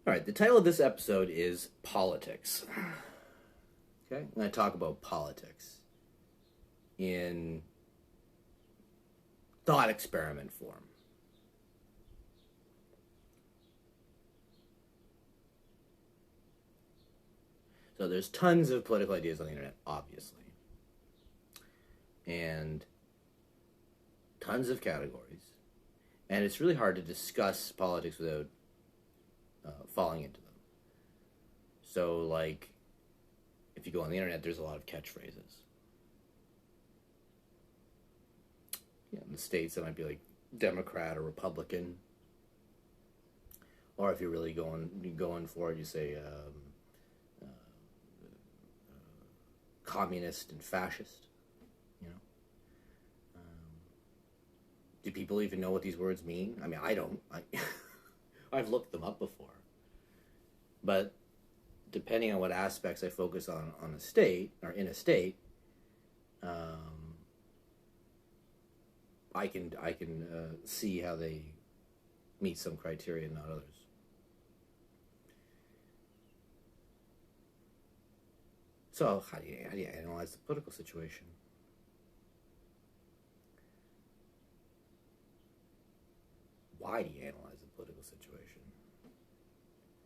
All right, the title of this episode is Politics. Okay, I'm going to talk about politics in thought experiment form. So there's tons of political ideas on the internet, obviously, and tons of categories, and it's really hard to discuss politics without falling into them. So, like, if you go on the internet, there's a lot of catchphrases. Yeah, in the States, it might be like Democrat or Republican. Or if you're really going for it, you say communist and fascist. You know, do people even know what these words mean? I mean, I don't. I've looked them up before, but depending on what aspects I focus on a state or in a state, I can see how they meet some criteria and not others. So how do you analyze the political situation? Why do you analyze the political situation?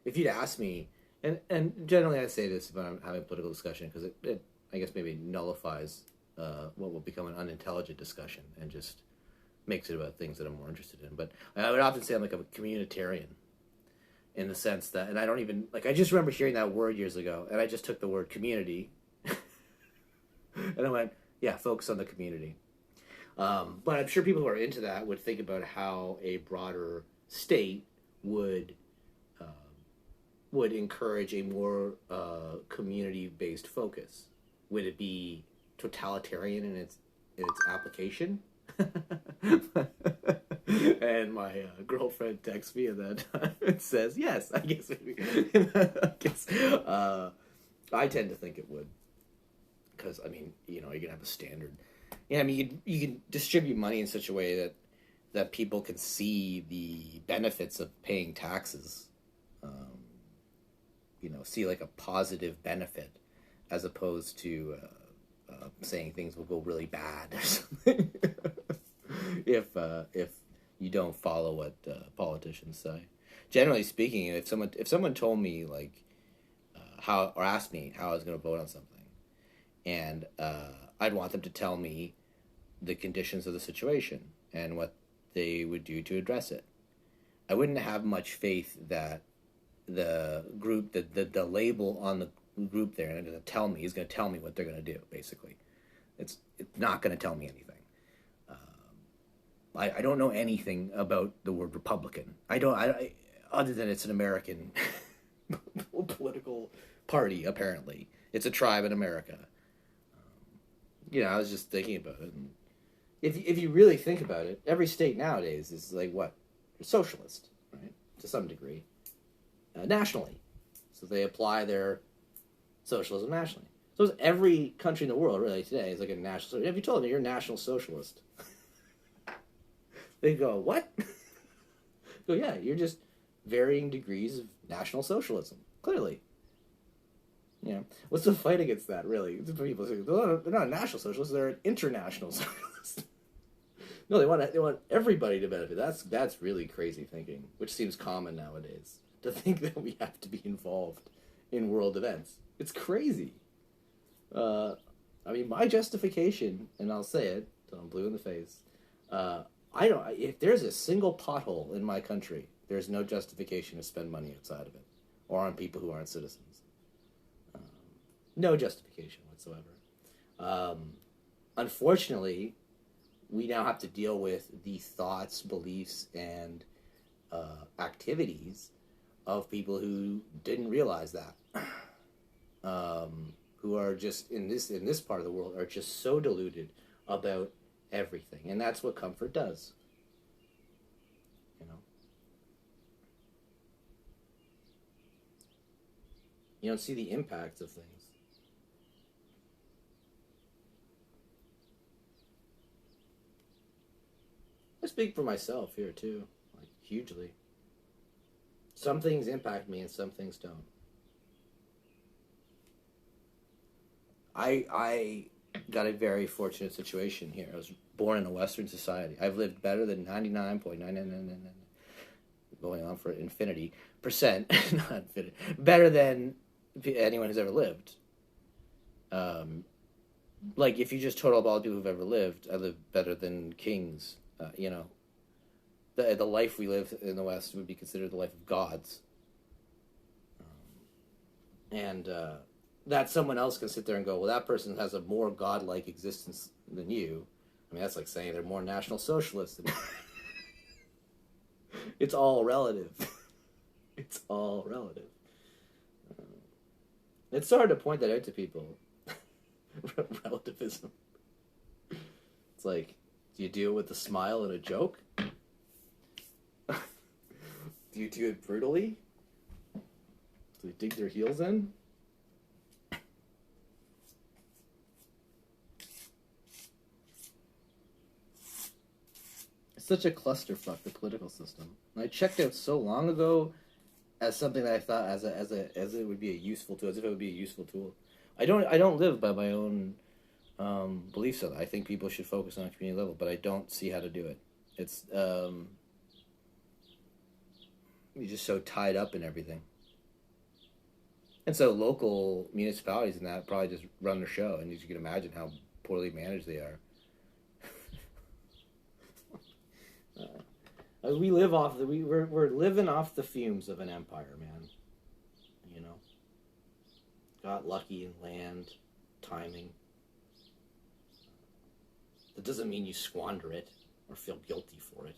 If you'd ask me, and generally I say this when I'm having a political discussion because it I guess maybe nullifies what will become an unintelligent discussion and just makes it about things that I'm more interested in. But I would often say I'm like a communitarian in the sense that, and I don't even, like, I just remember hearing that word years ago, and I just took the word community, and I went, yeah, focus on the community. But I'm sure people who are into that would think about how a broader state would encourage a more community-based focus. Would it be totalitarian in its application? And my girlfriend texts me at that time and says, yes, I guess maybe. I tend to think it would. Because, I mean, you know, you're going to have a standard. Yeah, I mean, you can distribute money in such a way that people can see the benefits of paying taxes. You know, see like a positive benefit as opposed to saying things will go really bad or something. if you don't follow what politicians say. Generally speaking, if someone told me like how, or asked me how I was going to vote on something, and I'd want them to tell me the conditions of the situation and what they would do to address it. I wouldn't have much faith that the group, the label on the group there, and going to tell me, is going to tell me what they're going to do. Basically, it's not going to tell me anything. I don't know anything about the word Republican. I other than it's an American political party. Apparently, it's a tribe in America. You know, I was just thinking about it. And if you really think about it, every state nowadays is like what? Socialist, right? To some degree. Nationally. So they apply their socialism nationally. So every country in the world, really, today is like a national... If you told them you're a national socialist, they go, what? Go, yeah, you're just varying degrees of national socialism. Clearly. You know, what's the fight against that, really? People say, they're not a national socialist, they're an international socialist. No, they want everybody to benefit. That's really crazy thinking, which seems common nowadays, to think that we have to be involved in world events. It's crazy. I mean, my justification, and I'll say it till I'm blue in the face, if there's a single pothole in my country, there's no justification to spend money outside of it, or on people who aren't citizens. No justification whatsoever. Unfortunately, we now have to deal with the thoughts, beliefs, and activities of people who didn't realize that, who are just in this part of the world are just so deluded about everything, and that's what comfort does. You know, you don't see the impacts of things. I speak for myself here too, like hugely. Some things impact me and some things don't. I got a very fortunate situation here. I was born in a Western society. I've lived better than 99.999, going on for infinity, percent, not infinity, better than anyone who's ever lived. Like, if you just total up all the people who've ever lived, I live better than kings. You know, the life we live in the West would be considered the life of gods. And that someone else can sit there and go, well, that person has a more godlike existence than you. I mean, that's like saying they're more National Socialists. It's all relative. It's all relative. It's hard to point that out to people. Relativism. It's like, do you deal with a smile and a joke? Do you do it brutally? Do they dig their heels in? It's such a clusterfuck, the political system. And I checked out so long ago as something that I thought as it would be a useful tool, as if it would be a useful tool. I don't live by my own beliefs on it. I think people should focus on a community level, but I don't see how to do it. It's you're just so tied up in everything. And so local municipalities and that probably just run their show, and you can imagine how poorly managed they are. We live off we're living off the fumes of an empire, man. You know, got lucky in land, timing. That doesn't mean you squander it or feel guilty for it.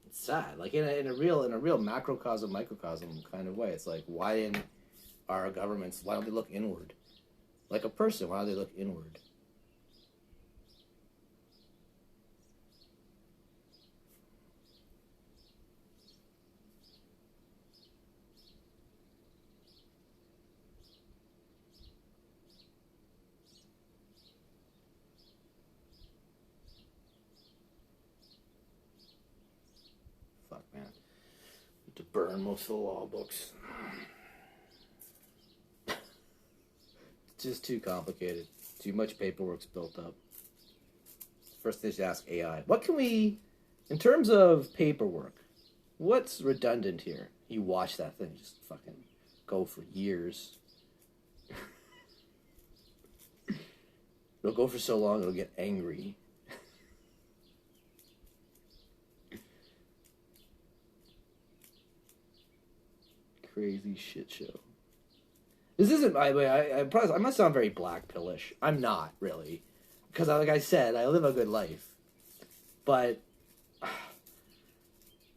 It's sad, like in a real macrocosm, microcosm kind of way. It's like, why don't they look inward? Like a person, why do they look inward? Fuck, man. I have to burn most of the law books. Just too complicated. Too much paperwork's built up. First thing is to ask AI, what can we, in terms of paperwork, what's redundant here? You watch that thing just fucking go for years. It'll go for so long it'll get angry. Crazy shit show. This isn't, by the way, I must sound very black pillish. I'm not, really. Because, like I said, I live a good life. But you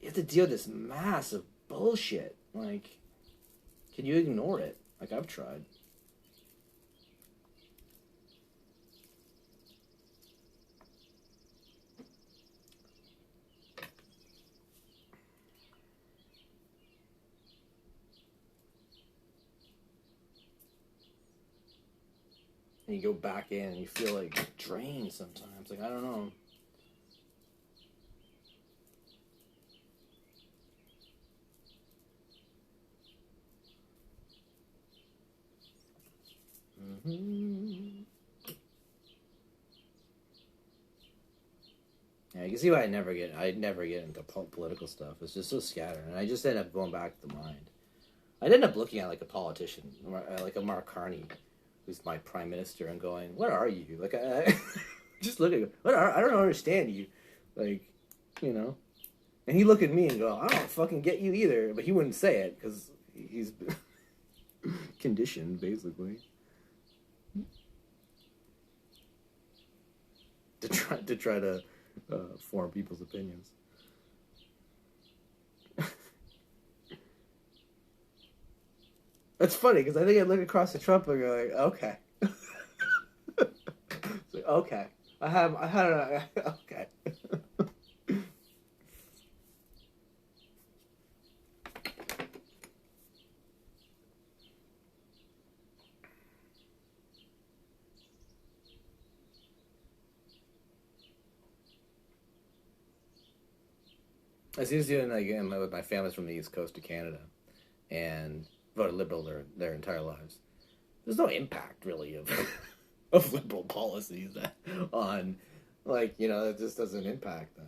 have to deal with this massive bullshit. Like, can you ignore it? Like, I've tried. And you go back in and you feel like drained sometimes. Like, I don't know. Yeah, you can see why I'd never get into political stuff. It's just so scattered, and I just end up going back to the mind. I'd end up looking at like a politician, like a Mark Carney, who's my prime minister, and going, "What are you?" Like, just look at him. I don't understand you, like, you know. And he'd look at me and go, "I don't fucking get you either," but he wouldn't say it because he's conditioned, basically, to try to form people's opinions. That's funny because I think I look across the Trump and go like, okay, it's like, okay, I had okay. I was doing like with my family's from the East Coast of Canada, and voted Liberal their entire lives. There's no impact really of of Liberal policies on, like, it just doesn't impact them.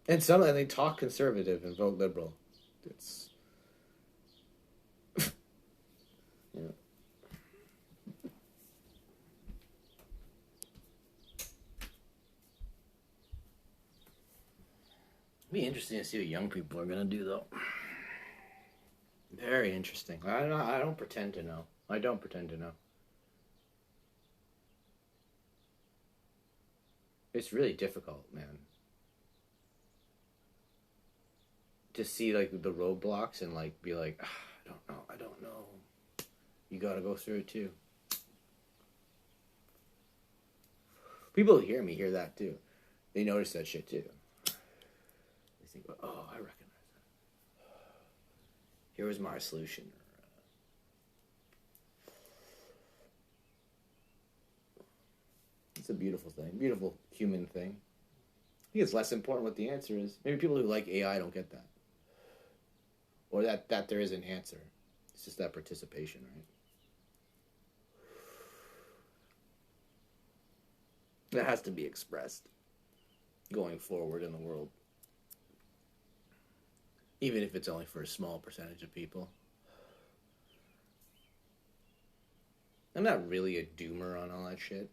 And they talk conservative and vote Liberal. It's you know. It'd be interesting to see what young people are gonna do, though. Very interesting. I don't pretend to know. I don't pretend to know. It's really difficult, man. To see like the roadblocks and like be like, I don't know. You gotta go through it too. People who hear me hear that too. They notice that shit too. They think, oh, I recognize that. Here was my solution. It's a beautiful thing, beautiful human thing. I think it's less important what the answer is. Maybe people who like AI don't get that. Or that there is an answer. It's just that participation, right? That has to be expressed going forward in the world. Even if it's only for a small percentage of people. I'm not really a doomer on all that shit.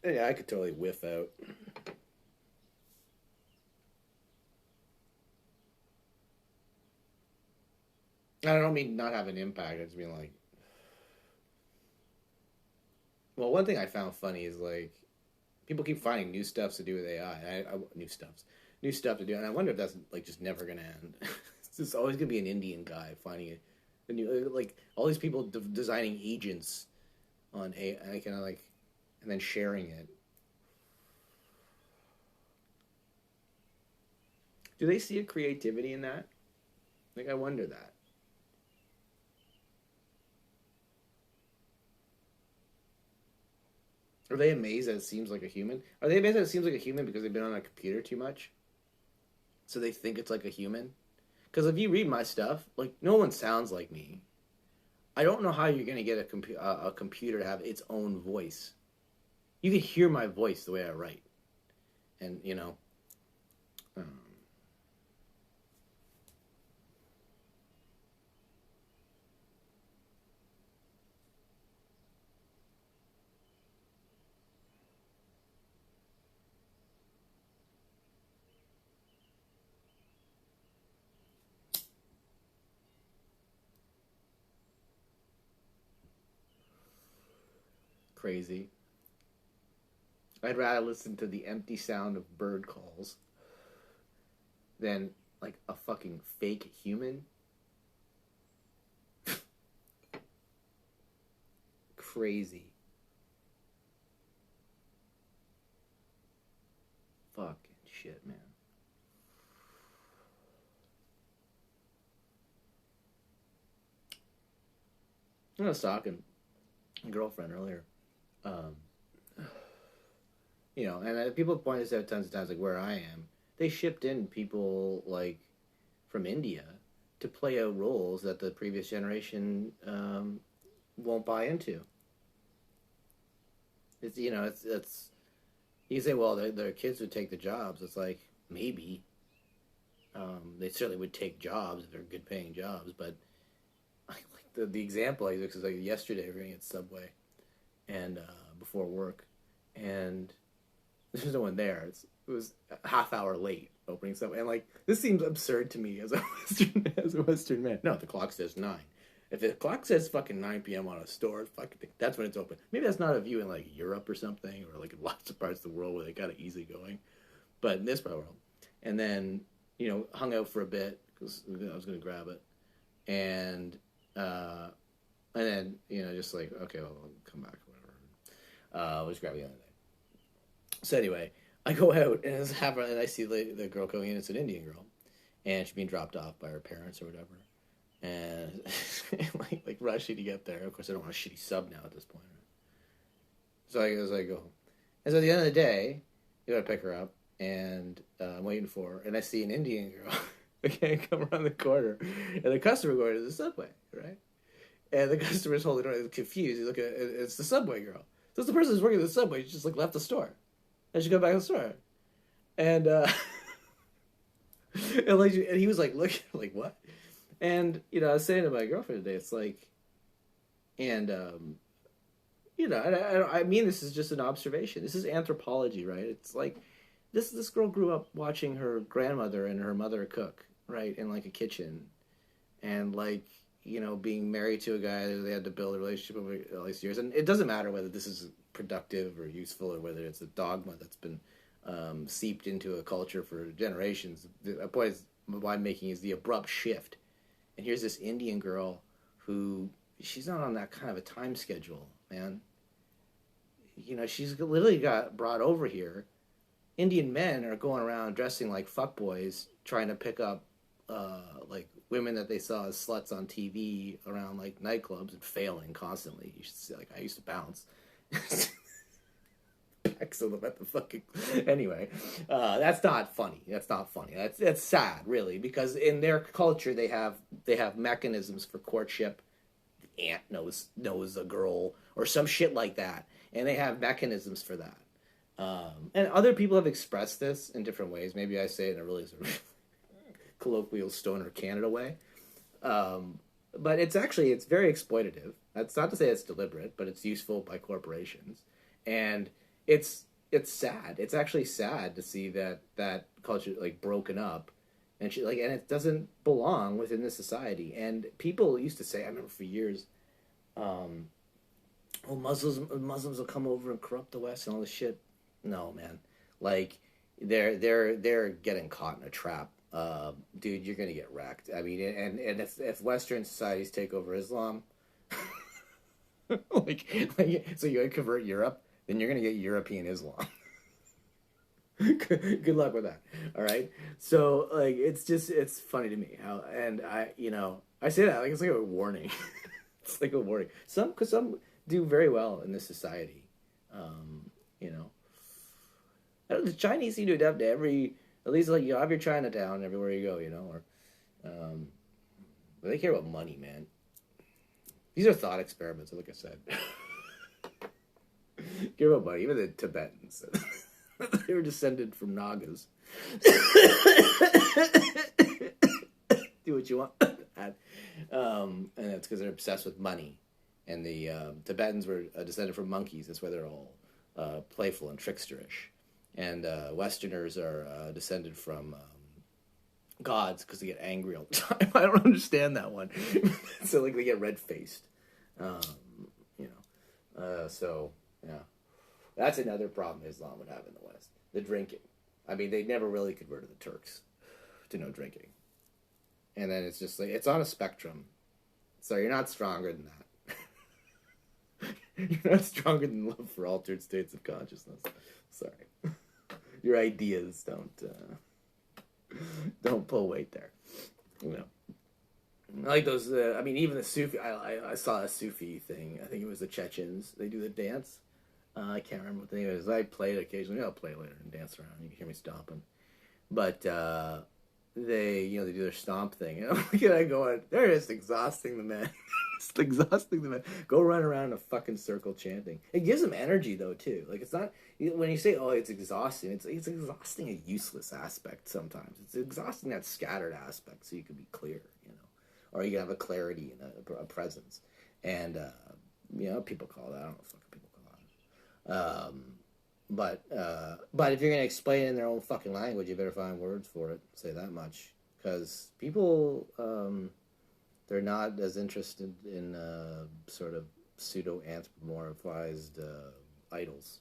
Yeah, I could totally whiff out. I don't mean not have an impact. I just mean like, well, one thing I found funny is like, people keep finding new stuff to do with AI. New stuff to do, and I wonder if that's like just never gonna end. It's just always gonna be an Indian guy finding it. And like all these people designing agents on AI, kind of like, and then sharing it. Do they see a creativity in that? Like, I wonder that. Are they amazed that it seems like a human? Are they amazed that it seems like a human because they've been on a computer too much? So they think it's like a human? Because if you read my stuff, like, no one sounds like me. I don't know how you're going to get a computer to have its own voice. You can hear my voice the way I write. And, crazy. I'd rather listen to the empty sound of bird calls than, like, a fucking fake human. Crazy. Fucking shit, man. I was talking to a girlfriend earlier. Um, and people point this out tons of times, like where I am. They shipped in people, like, from India to play out roles that the previous generation won't buy into. It's you say, well, their kids would take the jobs. It's like, maybe. They certainly would take jobs if they're good paying jobs, but like the example I use is like yesterday we were at Subway and before work, and there's no one there. It was a half hour late opening Subway, and like this seems absurd to me as a Western man. No, the clock says 9. If the clock says fucking 9 p.m. on a store, that's when it's open. Maybe that's not a view in like Europe or something, or like in lots of parts of the world where they got it easy going, but in this part of the world. And then hung out for a bit because I was going to grab it, and then just like, okay, well, I'll come back or whatever. I was grabbing the other day. So anyway, I go out and I see the girl coming in. It's an Indian girl, and she's being dropped off by her parents or whatever. and like rushing to get there. Of course, I don't want a shitty sub now at this point. So I go home. And so at the end of the day, you gotta pick her up, and I'm waiting for her, and I see an Indian girl again come around the corner, and the customer going to the subway, right? And the customer's holding her, confused. He's looking at it's the subway girl. So it's the person who's working at the subway. She just like left the store, and she go back to the store, and and he was like, look, like what? And I was saying to my girlfriend today, it's like, and I mean, this is just an observation. This is anthropology, right? It's like this girl grew up watching her grandmother and her mother cook, right, in like a kitchen, and like being married to a guy that they had to build a relationship over all these years. And it doesn't matter whether this is productive or useful or whether it's a dogma that's been seeped into a culture for generations. The point is, why I'm making is the abrupt shift. And here's this Indian girl who, she's not on that kind of a time schedule, man. She's literally got brought over here. Indian men are going around dressing like fuckboys, trying to pick up like women that they saw as sluts on TV around like nightclubs and failing constantly. You should see, like, I used to bounce. Excellent at the fucking. Anyway, that's not funny. That's sad, really, because in their culture they have mechanisms for courtship. The aunt knows a girl or some shit like that, and they have mechanisms for that. And other people have expressed this in different ways. Maybe I say it in a really sort of colloquial stoner Canada way, but it's very exploitative. That's not to say it's deliberate, but it's useful by corporations, and it's sad. It's actually sad to see that culture like broken up, and and it doesn't belong within the society. And people used to say, I remember for years, Muslims will come over and corrupt the West and all this shit. No, man, like they're getting caught in a trap. Dude, you're gonna get wrecked. I mean, and if Western societies take over Islam, like so you convert Europe, then you're gonna get European Islam. Good luck with that. All right. So like, it's funny to me how, and I say that like it's like a warning. It's like a warning. Some do very well in this society. The Chinese seem to adapt to at least like you have your Chinatown everywhere you go, or but they care about money, man. These are thought experiments, like I said. Care about money. Even the Tibetans, they were descended from Nagas. Do what you want, and that's because they're obsessed with money. And the Tibetans were descended from monkeys. That's why they're all playful and tricksterish. And Westerners are descended from gods because they get angry all the time. I don't understand that one. So like they get red-faced. So yeah, that's another problem Islam would have in the West. The drinking. I mean, they never really converted the Turks to no drinking. And then it's just like, it's on a spectrum. So you're not stronger than that. You're not stronger than love for altered states of consciousness. Sorry. Your ideas don't pull weight there. I like those, even the Sufi, I saw a Sufi thing. I think it was the Chechens. They do the dance. I can't remember what the name is. I play it occasionally. I'll play it later and dance around. You can hear me stomping. But they do their stomp thing. And I'm looking at it going, they're just exhausting the men. Just exhausting the men. Go run around in a fucking circle chanting. It gives them energy, though, too. Like, it's not, when you say, oh, it's exhausting, it's exhausting a useless aspect sometimes. It's exhausting that scattered aspect so you can be clear, or you can have a clarity and a presence. And, people call that, I don't know what fucking people call it. But if you're going to explain it in their own fucking language, you better find words for it. Say that much. Because people, they're not as interested in sort of pseudo-anthropomorphized idols.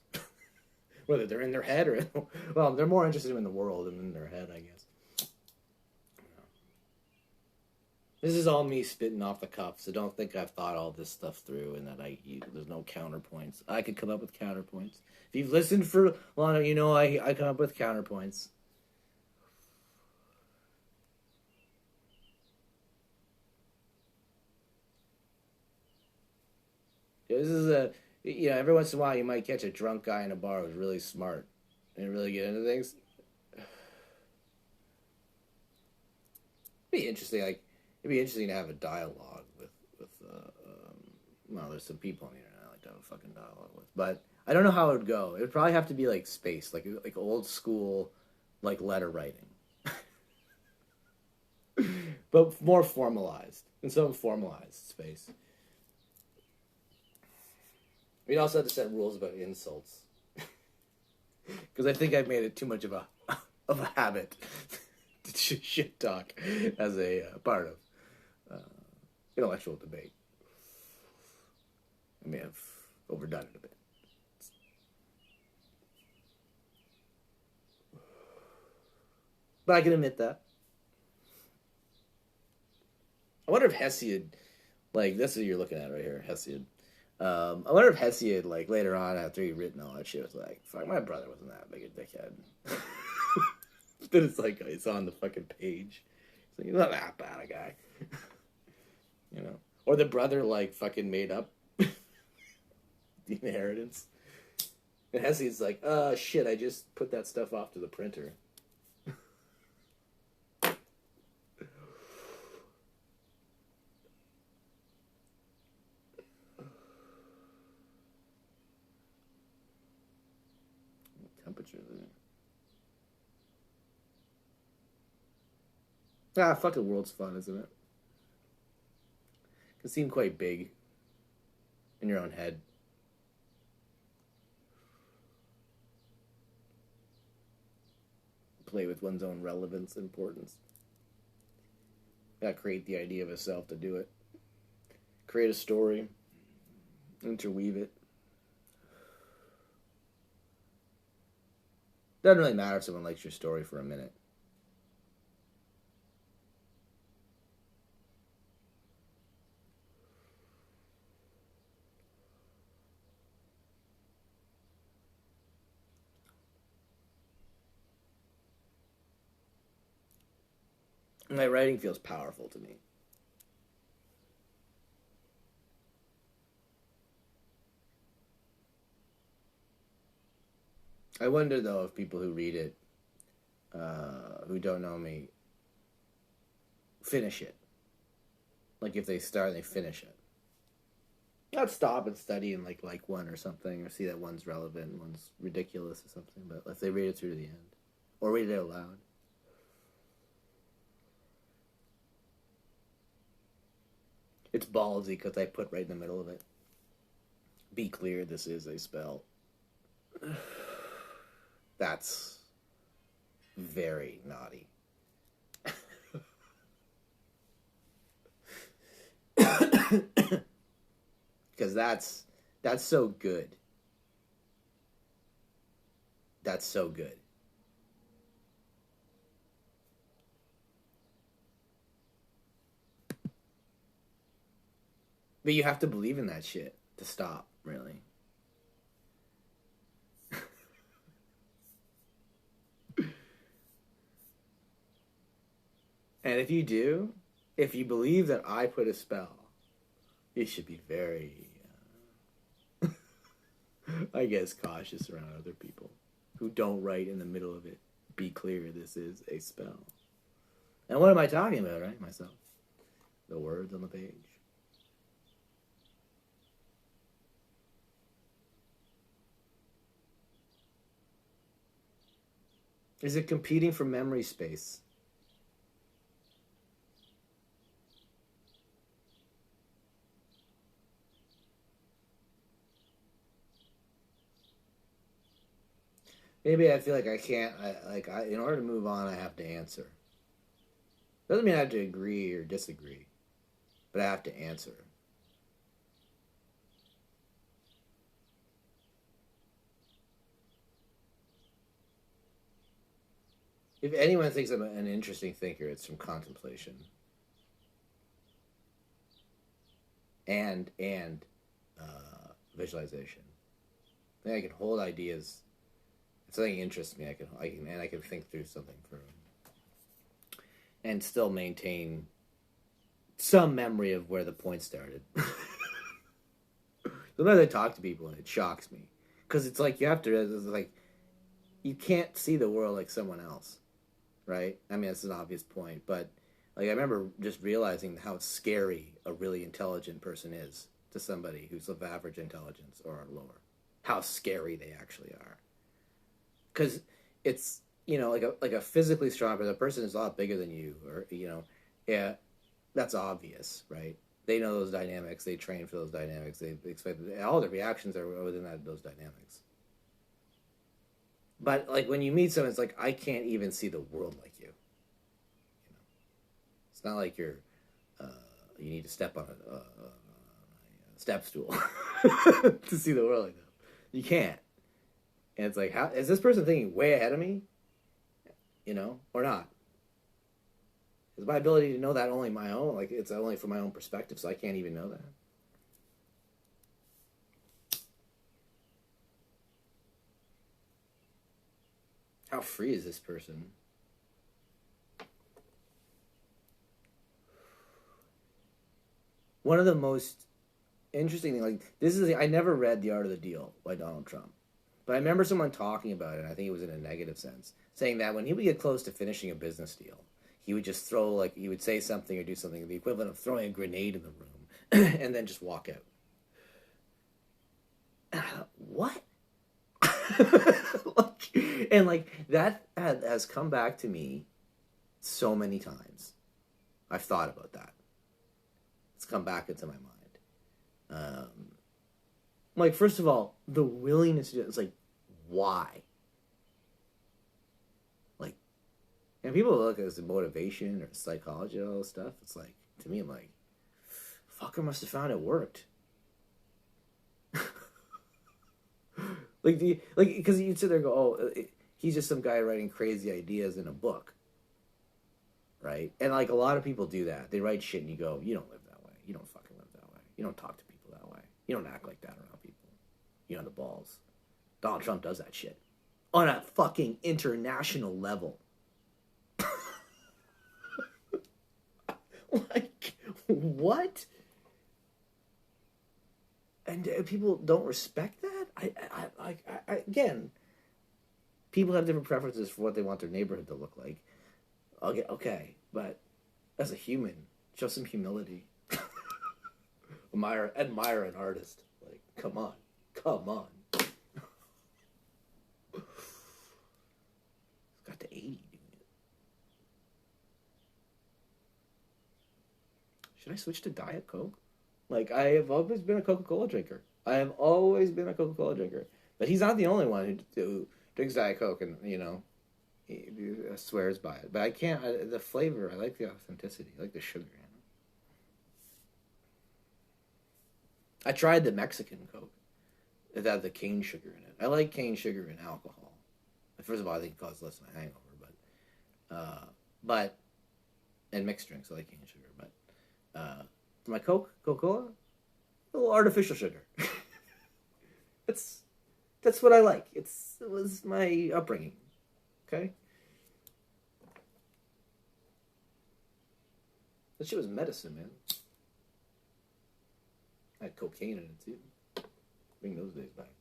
Whether they're in their head or... well, they're more interested in the world than in their head, I guess. This is all me spitting off the cuff, so don't think I've thought all this stuff through and that there's no counterpoints. I could come up with counterpoints. If you've listened for long, I come up with counterpoints. Because this is a, every once in a while you might catch a drunk guy in a bar who's really smart and really get into things. It'd be interesting. Like, it'd be interesting to have a dialogue with well, there's some people on the internet I like to have a fucking dialogue with, but I don't know how it would go. It would probably have to be like space, like old school, like letter writing, but more formalized, in some formalized space. We'd also have to set rules about insults, because I think I've made it too much of a habit to shit talk as a part of intellectual debate. I may have overdone it a bit. But I can admit that. I wonder if Hesiod, like, this is what you're looking at right here, Hesiod. I wonder if Hesiod, like, later on, after he'd written all that shit, was like, fuck, my brother wasn't that big a dickhead. Then it's like, it's on the fucking page. So he's not that bad a guy. Or the brother, like, fucking made up the inheritance. And Hesiod's like, shit, I just put that stuff off to the printer. Temperature there. Fuck, the world's fun, isn't it? It can seem quite big in your own head. Play with one's own relevance and importance. Gotta create the idea of a self to do it. Create a story. Interweave it. Doesn't really matter if someone likes your story for a minute. My writing feels powerful to me. I wonder, though, if people who read it, who don't know me, finish it. Like, if they start and they finish it. Not stop and study and, like one or something, or see that one's relevant, one's ridiculous or something, but if they read it through to the end. Or read it out loud. It's ballsy because I put right in the middle of it. Be clear, this is a spell. That's very naughty. Because that's so good. That's so good. But you have to believe in that shit to stop, really. And if you do, if you believe that I put a spell, you should be very, I guess, cautious around other people who don't write in the middle of it. Be clear, this is a spell. And what am I talking about, right? Myself. The words on the page. Is it competing for memory space? Maybe I feel like I can't, in order to move on, I have to answer. Doesn't mean I have to agree or disagree, but I have to answer. If anyone thinks I'm an interesting thinker, it's from contemplation. And visualization. I think I can hold ideas. If something interests me, I can think through something for and still maintain some memory of where the point started. Sometimes I talk to people and it shocks me because it's like you have to. It's like you can't see the world like someone else, right? I mean, it's an obvious point, but like I remember just realizing how scary a really intelligent person is to somebody who's of average intelligence or lower. How scary they actually are, because it's like a physically strong person. A person is a lot bigger than you, or yeah, that's obvious, right? They know those dynamics. They train for those dynamics. They expect all their reactions are within those dynamics. But like when you meet someone, it's like I can't even see the world like you. It's not like uh, you need to step on a step stool to see the world like that. You can't. And it's like, how is this person thinking way ahead of me? Or not? Is my ability to know that only my own? Like, it's only from my own perspective, so I can't even know that. How free is this person? One of the most interesting things, like, I never read The Art of the Deal by Donald Trump. But I remember someone talking about it, and I think it was in a negative sense, saying that when he would get close to finishing a business deal, he would just he would say something or do something, the equivalent of throwing a grenade in the room, and then just walk out. And I thought, what? And that has come back to me so many times. I've thought about that. It's come back into my mind. First of all, the willingness to do it, it's like, why? And people look at it as motivation or psychology and all this stuff. It's like, to me, I'm like, fucker must have found it worked. Because you'd sit there and go, oh, he's just some guy writing crazy ideas in a book. Right? And a lot of people do that. They write shit and you go, you don't live that way. You don't fucking live that way. You don't talk to people that way. You don't act like that around people. You know the balls. Donald Trump does that shit. On a fucking international level. What? And people don't respect that? I again, people have different preferences for what they want their neighborhood to look like. Okay, but as a human, show some humility. admire an artist. Come on. It's got the 80. Should I switch to Diet Coke? I have always been a Coca-Cola drinker. But he's not the only one who drinks Diet Coke and, he swears by it. But I can't, the flavor, I like the authenticity. I like the sugar. I tried the Mexican Coke. It had the cane sugar in it. I like cane sugar in alcohol. First of all, I think it causes less of a hangover. But, and mixed drinks, I like cane sugar. But, for my Coca-Cola, a little artificial sugar. That's what I like. It was my upbringing. Okay? That shit was medicine, man. I had cocaine in it, too. Bring those days back.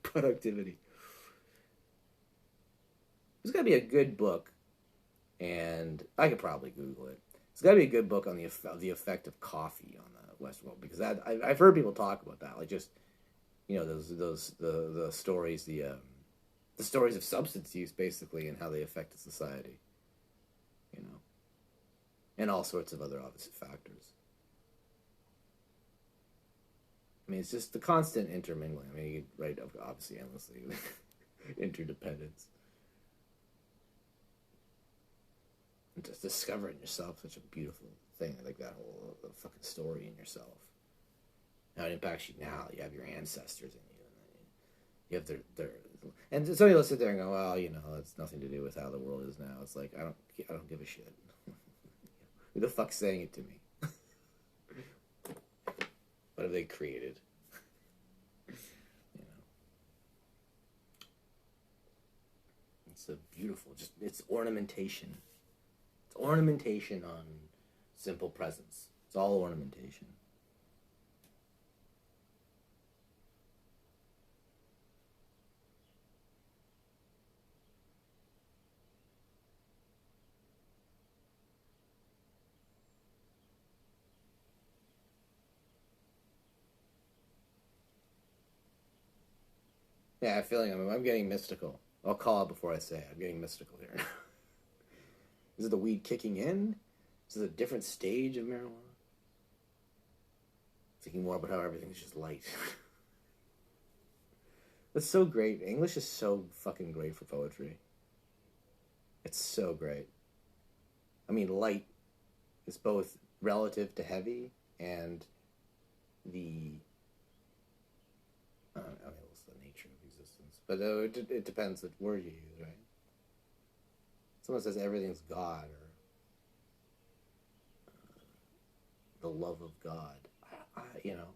Productivity. There's got to be a good book, and I could probably Google it. It's got to be a good book on the effect of coffee on the Western world, because I've heard people talk about that, the stories, the stories of substance use basically, and how they affect the society, and all sorts of other obvious factors. I mean, it's just the constant intermingling. I mean, you could write obviously endlessly interdependence. And just discovering yourself, such a beautiful thing. I like that whole fucking story in yourself. How it impacts you now. You have your ancestors in you. And you have their and somebody will sit there and go, well, it's nothing to do with how the world is now. It's like, I don't give a shit. Who the fuck's saying it to me? What have they created? It's a beautiful, it's ornamentation. It's ornamentation on simple presence. It's all ornamentation. Yeah, I feel like I'm getting mystical. I'll call it before I say it. I'm getting mystical here. Is it the weed kicking in? Is it a different stage of marijuana? Thinking more about how everything's just light. That's so great. English is so fucking great for poetry. It's so great. I mean, light is both relative to heavy and the... I mean, what's the nature of existence? But it depends what word you use, right? Someone says everything's God or the love of God. You know,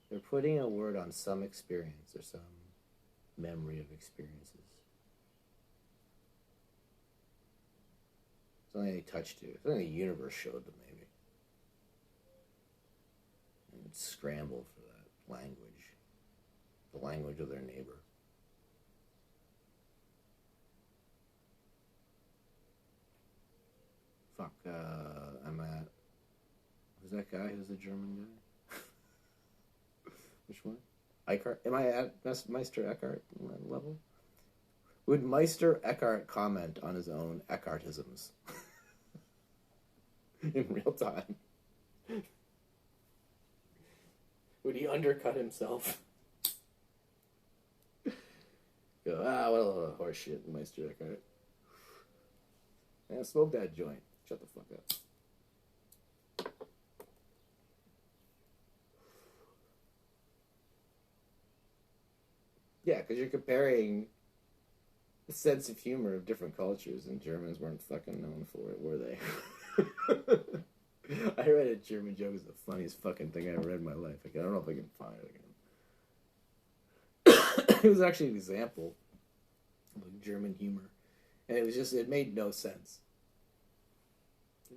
they're putting a word on some experience or some memory of experiences. Something they touched to. Something the universe showed them, maybe. And scramble for that language. The language of their neighbor. Fuck, I'm at... Who's that guy? Who's the German guy? Which one? Eckhart? Am I at Meister Eckhart level? Would Meister Eckhart comment on his own Eckhartisms? In real time? Would he undercut himself? Go, what a load of horse shit, Meister Eckhart. Man, smoke that joint. Shut the fuck up. Yeah, because you're comparing the sense of humor of different cultures, and Germans weren't fucking known for it, were they? I read a German joke. It's the funniest fucking thing I ever read in my life. I don't know if I can find it again. It was actually an example of like German humor, and it made no sense.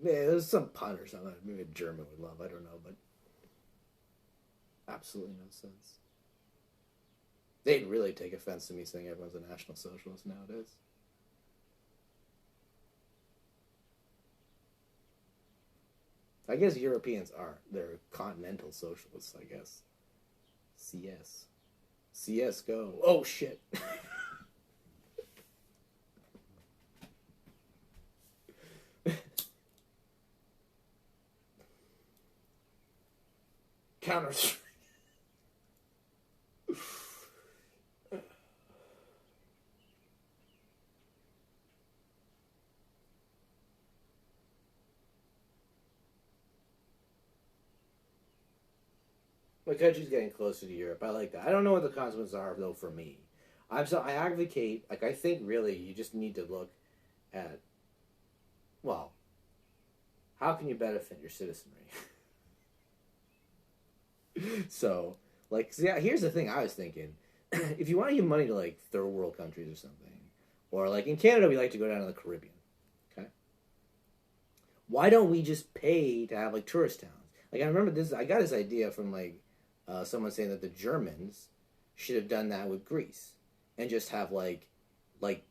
It was some pun or something. Maybe a German would love. I don't know, but absolutely no sense. They'd really take offense to me saying everyone's a National Socialist nowadays. I guess Europeans aren't. They're continental socialists, I guess. CS. CS go. Oh, shit. Counter-Strike. My country's getting closer to Europe. I like that. I don't know what the consequences are, though, for me. I advocate, like, I think really you just need to look at, well, how can you benefit your citizenry? So, like, so yeah, here's the thing I was thinking. If you want to give money to, like, third world countries or something, or, like, in Canada, we like to go down to the Caribbean, okay? Why don't we just pay to have, like, tourist towns? Like, I remember this, I got this idea from, like, someone saying that the Germans should have done that with Greece and just have, like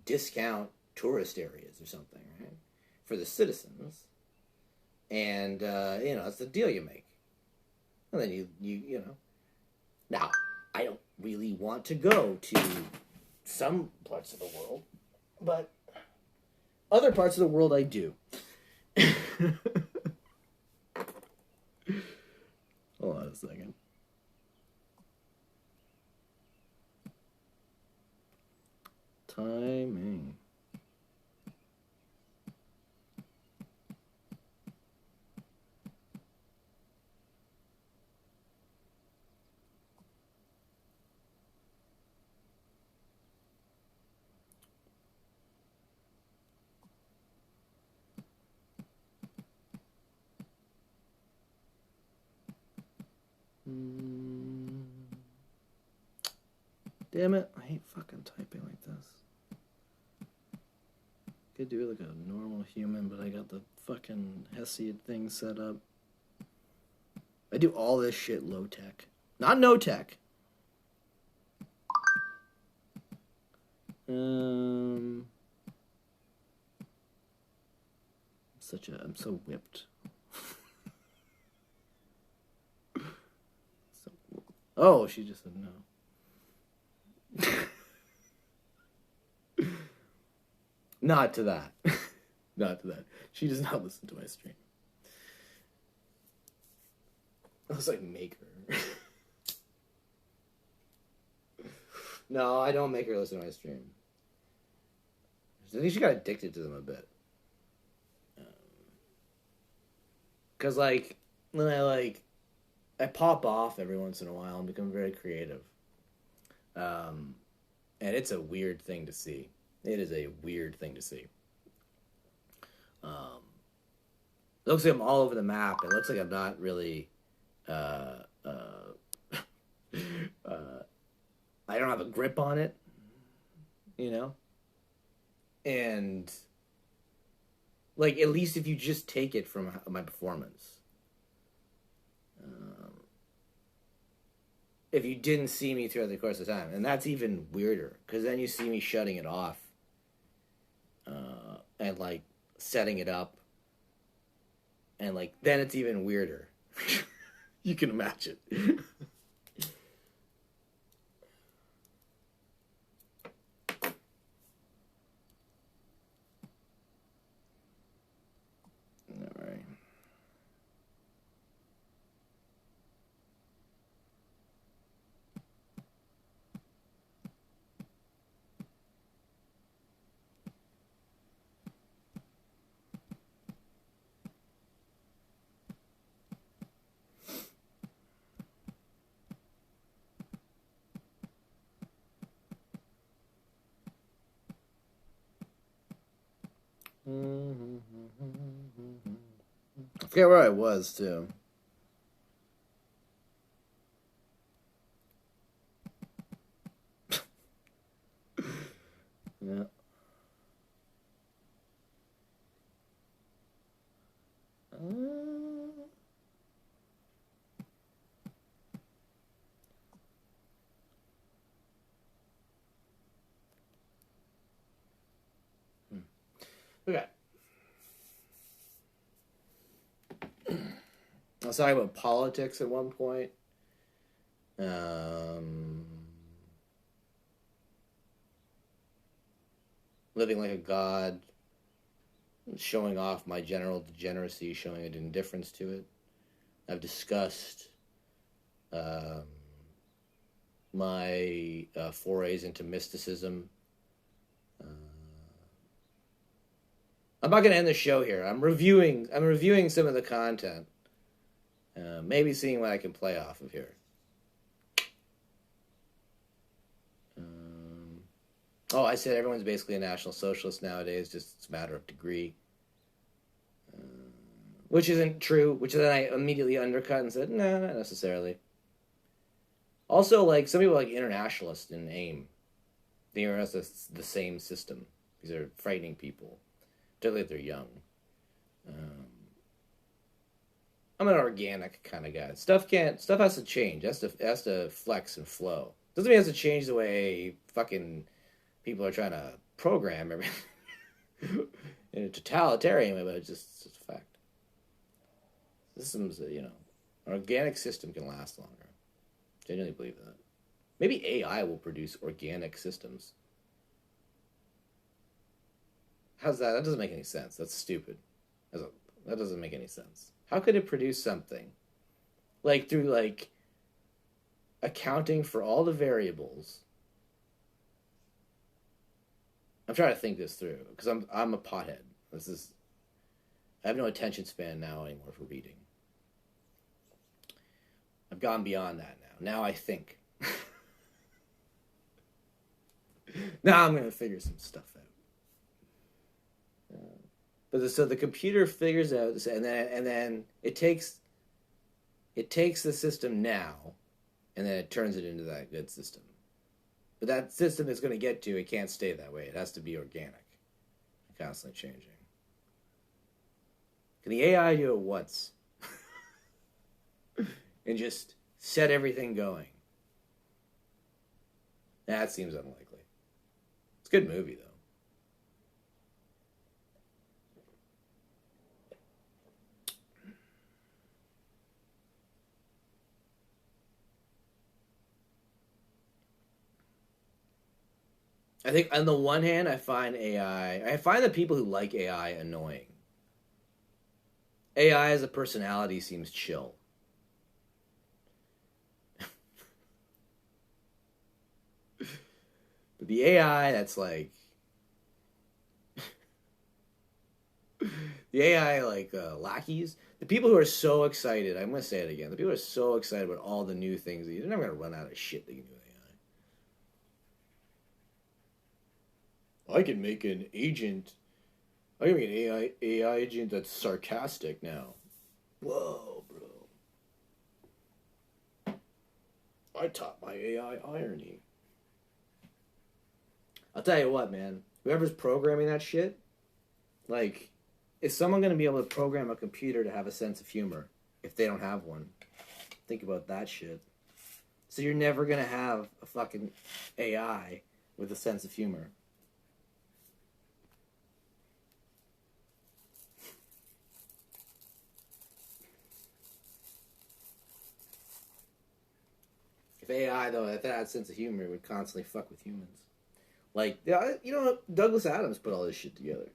discount tourist areas or something, right? For the citizens. And, that's the deal you make. And then you know. Now, I don't really want to go to some parts of the world, but other parts of the world I do. Hold on a second. Timing. Damn it, I hate fucking typing like this. Could do it like a normal human, but I got the fucking Hesiod thing set up. I do all this shit low tech. Not no tech. I'm so whipped. Oh, she just said no. Not to that. Not to that. She does not listen to my stream. I was like, make her. No, I don't make her listen to my stream. I think she got addicted to them a bit. Because, like, when I pop off every once in a while and become very creative. And it's a weird thing to see. It is a weird thing to see. It looks like I'm all over the map. It looks like I'm not really... I don't have a grip on it, you know? And, like, at least if you just take it from my performance. If you didn't see me throughout the course of time. And that's even weirder, because then you see me shutting it off. And, like, setting it up. And, like, then it's even weirder. You can imagine. Alright. I forget where I was, too. Yeah. Okay. I was talking about politics at one point. Living like a god. Showing off my general degeneracy, showing an indifference to it. I've discussed my forays into mysticism. I'm not going to end the show here. I'm reviewing some of the content. Maybe seeing what I can play off of here. I said everyone's basically a National Socialist nowadays. Just it's a matter of degree. Which isn't true. Which then I immediately undercut and said, no, not necessarily. Also, like, some people like internationalists in AIM. They are the same system. These are frightening people. Particularly if they're young. I'm an organic kind of guy. Stuff has to change. It has to flex and flow. Doesn't mean it has to change the way fucking people are trying to program everything in a totalitarian way, but it's just a fact. Systems, an organic system can last longer. Genuinely believe that. Maybe AI will produce organic systems. How's that? That doesn't make any sense. That's stupid. That doesn't make any sense. How could it produce something? Like, through, like, accounting for all the variables. I'm trying to think this through, because I'm a pothead. I have no attention span now anymore for reading. I've gone beyond that now. Now I think. Now I'm going to figure some stuff out. So the computer figures out this, and then it takes the system now, and then it turns it into that good system. But that system it's going to get to, it can't stay that way. It has to be organic, constantly changing. Can the AI do it once and just set everything going? That seems unlikely. It's a good movie, though. I think on the one hand, I find the people who like AI annoying. AI as a personality seems chill. But the AI that's like the AI like lackeys, the people who are so excited, I'm going to say it again, the people who are so excited about all the new things, they're never going to run out of shit they can do with AI. I can make an agent, I can make an AI agent that's sarcastic now. Whoa, bro. I taught my AI irony. I'll tell you what, man. Whoever's programming that shit, like, is someone going to be able to program a computer to have a sense of humor if they don't have one? Think about that shit. So you're never going to have a fucking AI with a sense of humor. If AI, though, if it had a sense of humor, it would constantly fuck with humans. Like, you know, Douglas Adams put all this shit together.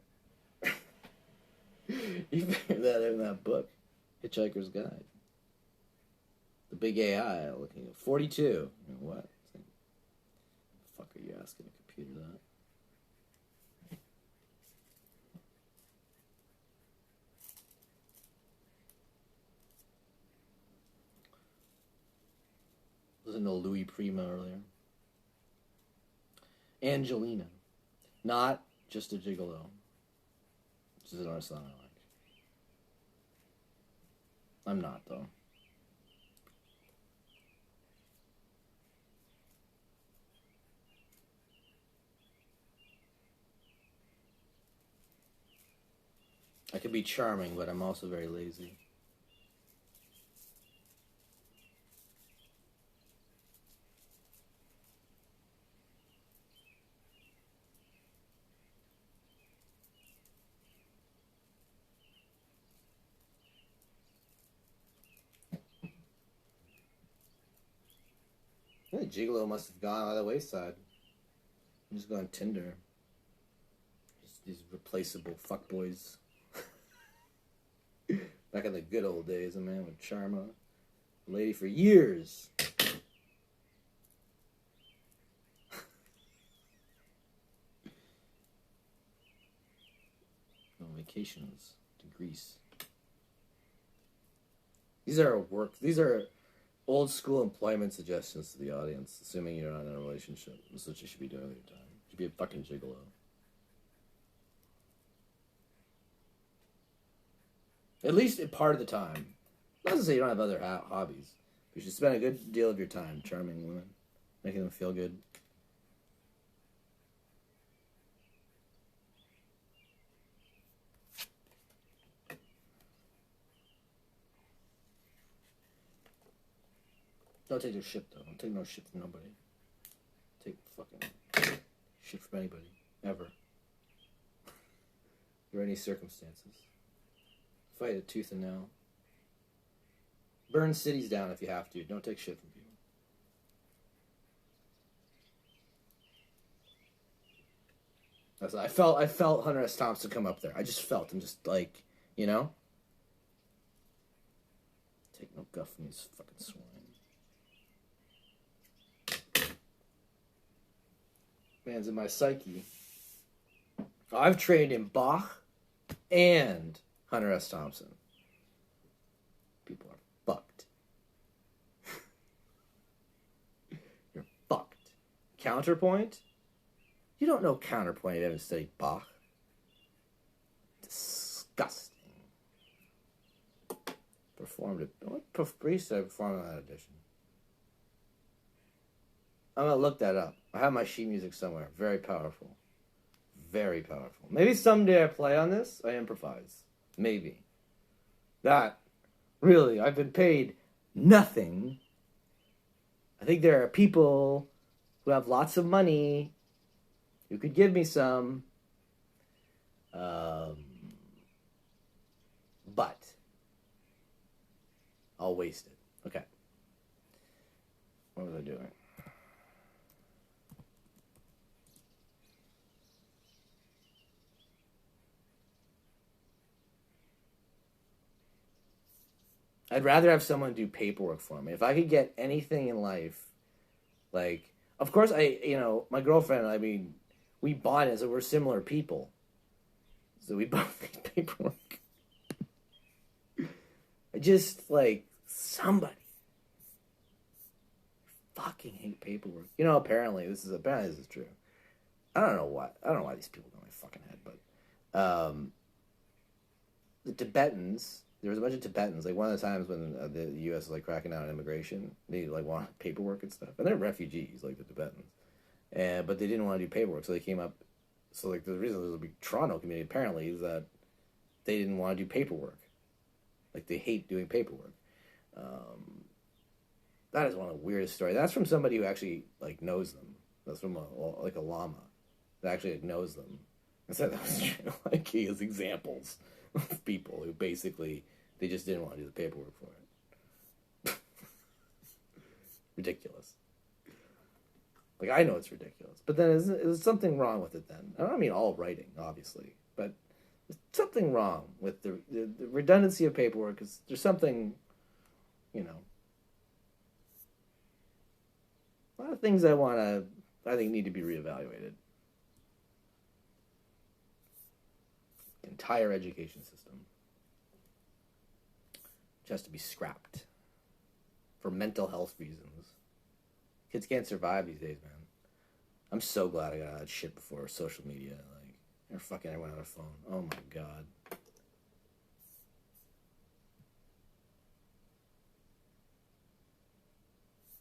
You figured that in that book, Hitchhiker's Guide. The big AI looking at 42. You know, what? The fuck are you asking a computer that? Listened to Louis Prima earlier. Angelina. Not just a gigolo. Which is another song I like. I'm not, though. I could be charming, but I'm also very lazy. I think gigolo must have gone by the wayside. I'm just going Tinder. Just these replaceable fuckboys. Back in the good old days, a man would charm a lady for years. On vacations to Greece. These are old school employment suggestions to the audience, assuming you're not in a relationship. That's what you should be doing with your time. You should be a fucking gigolo. At least part of the time. Not to say you don't have other hobbies. You should spend a good deal of your time charming women, making them feel good. Don't take their shit, though. Don't take no shit from nobody. Take fucking shit from anybody. Ever. Under any circumstances. Fight it tooth and nail. Burn cities down if you have to. Don't take shit from people. I felt Hunter S. Thompson come up there. I just felt him, just like, you know? Take no guff from these fucking swine. Man's in my psyche. I've trained in Bach and Hunter S. Thompson. People are fucked. You're fucked. Counterpoint? You don't know counterpoint if you haven't studied Bach. Disgusting. Performed it. What priest did I perform on that audition? I'm gonna look that up. I have my sheet music somewhere. Very powerful. Very powerful. Maybe someday I play on this. I improvise. Maybe. That, really, I've been paid nothing. I think there are people who have lots of money who could give me some. But I'll waste it. Okay. What was I doing? I'd rather have someone do paperwork for me. If I could get anything in life, like, of course, my girlfriend, I mean, we bonded, so we're similar people. So we both need paperwork. I just, like, somebody fucking hate paperwork. Apparently this is true. I don't know why. I don't know why these people go in my fucking head, but the Tibetans. There was a bunch of Tibetans. Like one of the times when the U.S. was like cracking down on immigration, they like wanted paperwork and stuff, and they're refugees, like the Tibetans, but they didn't want to do paperwork, so they came up. So like the reason there's a big Toronto community apparently is that they didn't want to do paperwork, like they hate doing paperwork. That is one of the weirdest stories. That's from somebody who actually like knows them. That's from a lama that actually like, knows them. And said that was true. Like he has examples of people who basically they just didn't want to do the paperwork for it. Ridiculous. Like I know it's ridiculous, but then there's something wrong with it. Then I don't mean all writing, obviously, but there's something wrong with the redundancy of paperwork. Because there's something, a lot of things I think need to be reevaluated. Entire education system, which has to be scrapped for mental health reasons. Kids can't survive these days, man. I'm so glad I got out of that shit before social media. Like, they're fucking everyone on their phone. Oh my god.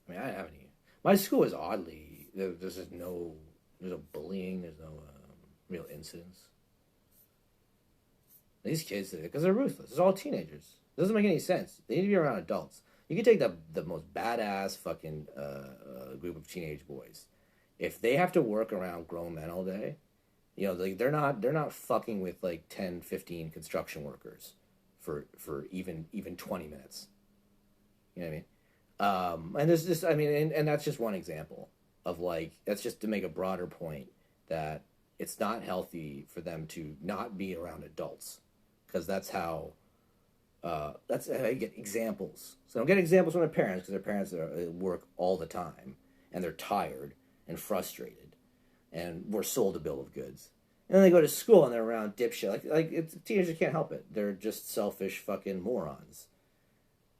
I mean, I didn't have any. My school was oddly. There's no bullying. There's no real incidents. These kids, because they're ruthless. It's all teenagers. It doesn't make any sense. They need to be around adults. You can take the most badass fucking group of teenage boys. If they have to work around grown men all day, like they're not fucking with like 10, 15 construction workers for even 20 minutes. You know what I mean? And there's just, I mean, and that's just one example of like, that's just to make a broader point that it's not healthy for them to not be around adults. Because that's how I get examples. So I don't get examples from their parents, because their parents work all the time, and they're tired and frustrated, and we're sold a bill of goods. And then they go to school and they're around dipshit. Teenagers can't help it. They're just selfish fucking morons.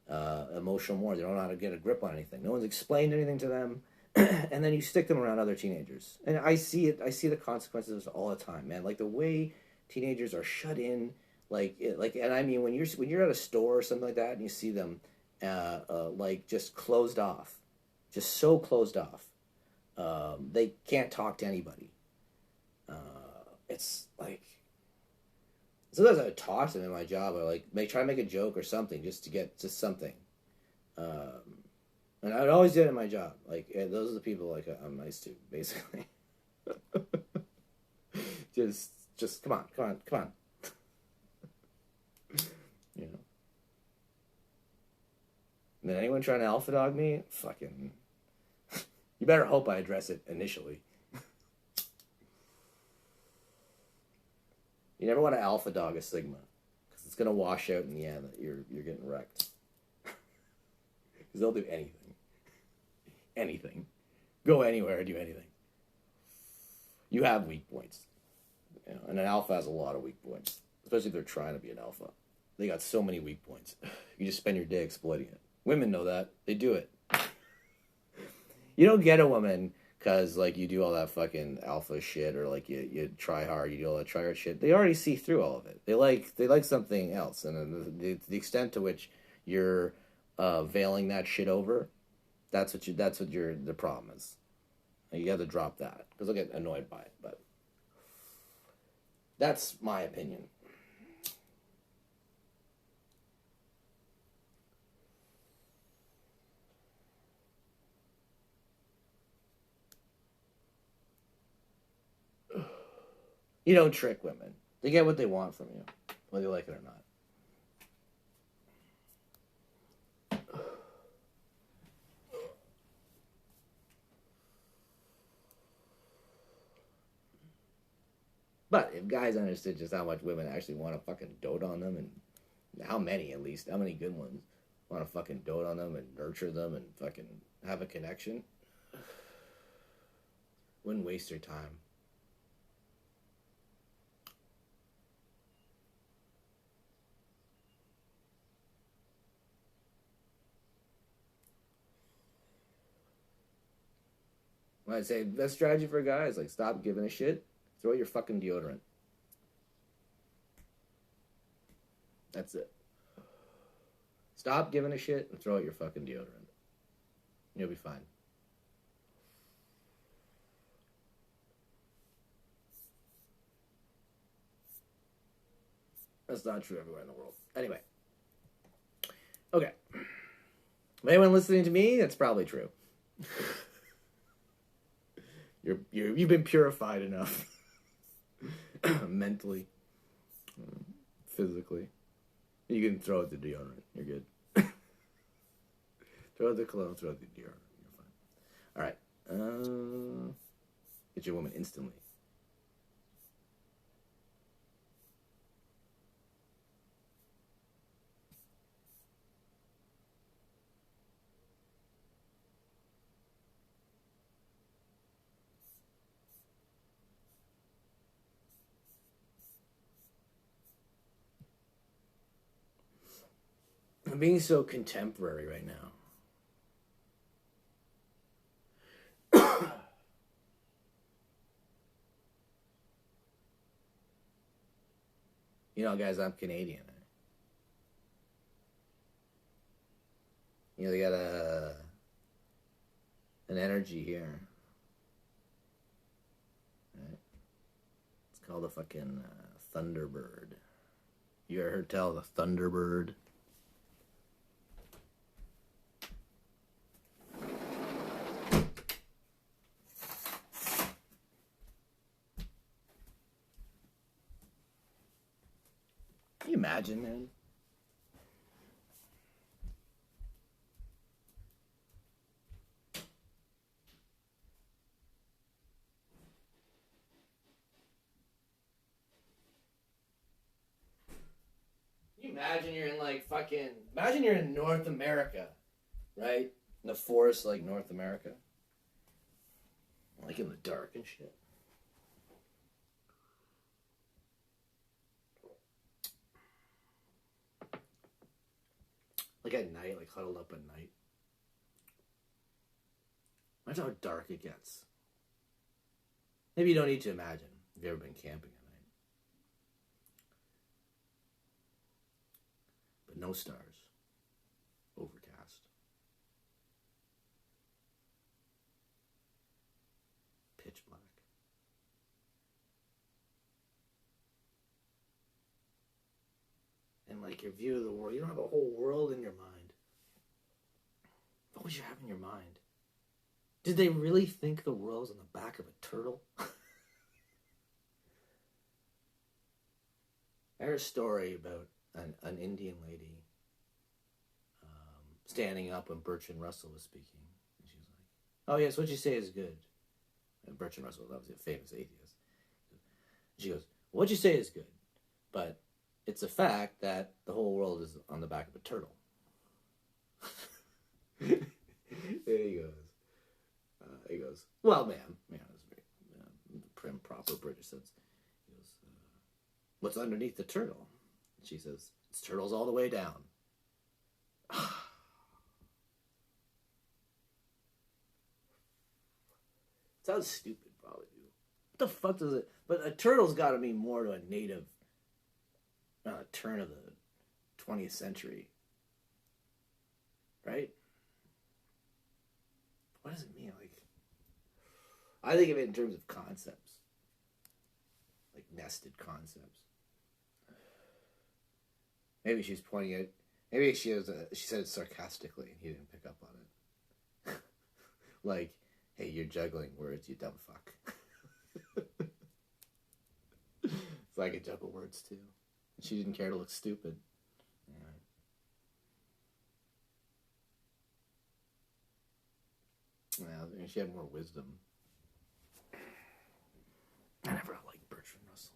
Emotional morons. They don't know how to get a grip on anything. No one's explained anything to them. And then you stick them around other teenagers. And I see it. I see the consequences all the time, man. Like the way teenagers are shut in. And I mean, when you're at a store or something like that, and you see them, like just closed off, just so closed off, they can't talk to anybody. It's like sometimes I would talk to them in my job, or like try to make a joke or something, just to get just something. And I would always do it in my job. Like those are the people like I'm nice to, basically. just come on. And then anyone trying to alpha dog me, fucking, you better hope I address it initially. You never want to alpha dog a Sigma, because it's gonna wash out in the end that you're getting wrecked. Because they'll do anything, go anywhere, do anything. You have weak points, and an alpha has a lot of weak points, especially if they're trying to be an alpha. They got so many weak points. You just spend your day exploiting it. Women know that. They do it. You don't get a woman because like you do all that fucking alpha shit, or like you try hard, you do all that try hard shit. They already see through all of it. They like something else, and the extent to which you're veiling that shit over, that's what the problem is. You have to drop that, because they'll get annoyed by it. But that's my opinion. You don't trick women. They get what they want from you, whether you like it or not. But if guys understood just how much women actually want to fucking dote on them, and how many at least, how many good ones, Want to fucking dote on them and nurture them and fucking have a connection. Wouldn't waste your time. When I say best strategy for a guy is like stop giving a shit, throw your fucking deodorant. That's it. Stop giving a shit and throw out your fucking deodorant. You'll be fine. That's not true everywhere in the world. Anyway. Okay. Anyone listening to me, that's probably true. You've been purified enough. Mentally. Physically. You can throw out the deodorant. You're good. Throw out the cologne, throw out the deodorant. You're fine. Alright. Get your woman instantly. I'm being so contemporary right now. You know, guys, I'm Canadian. You know, they got an energy here. Right? It's called a fucking thunderbird. You ever heard tell of the thunderbird? Can you imagine, man? Can you imagine you're in like fucking... Imagine you're in North America, right? In the forest like North America. Like in the dark and shit. Like at night, like huddled up at night. Imagine how dark it gets. Maybe you don't need to imagine if you've ever been camping at night. But no stars. Overcast. Pitch black. And like your view of the world, you don't have a whole world in your mind. What would you have in your mind? Did they really think the world was on the back of a turtle? I heard a story about an Indian lady standing up when Bertrand Russell was speaking. And she was like, oh yes, what you say is good. And Bertrand Russell was obviously a famous atheist. She goes, what you say is good, but it's a fact that the whole world is on the back of a turtle. There he goes. He goes, well, ma'am. Yeah, it was very prim, proper British sense. He goes, what's underneath the turtle? And she says, it's turtles all the way down. Sounds stupid, probably. What the fuck does it... But a turtle's got to mean more to a native... turn of the 20th century. Right? What does it mean? Like, I think of it in terms of concepts. Like nested concepts. Maybe she's pointing at... Maybe she said it sarcastically and he didn't pick up on it. Like, hey, you're juggling words, you dumb fuck. So I can juggle words too. She didn't care to look stupid. Well, she had more wisdom. I never liked Bertrand Russell.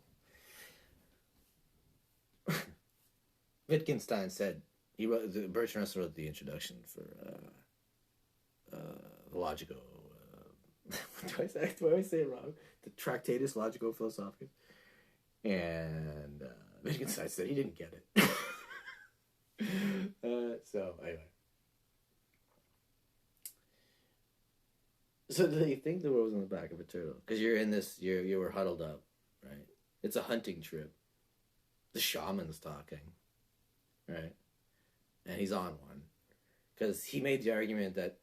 Wittgenstein said, Bertrand Russell wrote the introduction for Logico. Do I always say it wrong? The Tractatus Logico Philosophicus. And Wittgenstein said he didn't get it. So anyway, so do they think the world was on the back of a turtle? Because you're in this, you were huddled up, right? It's a hunting trip. The shaman's talking, right? And he's on one because he made the argument that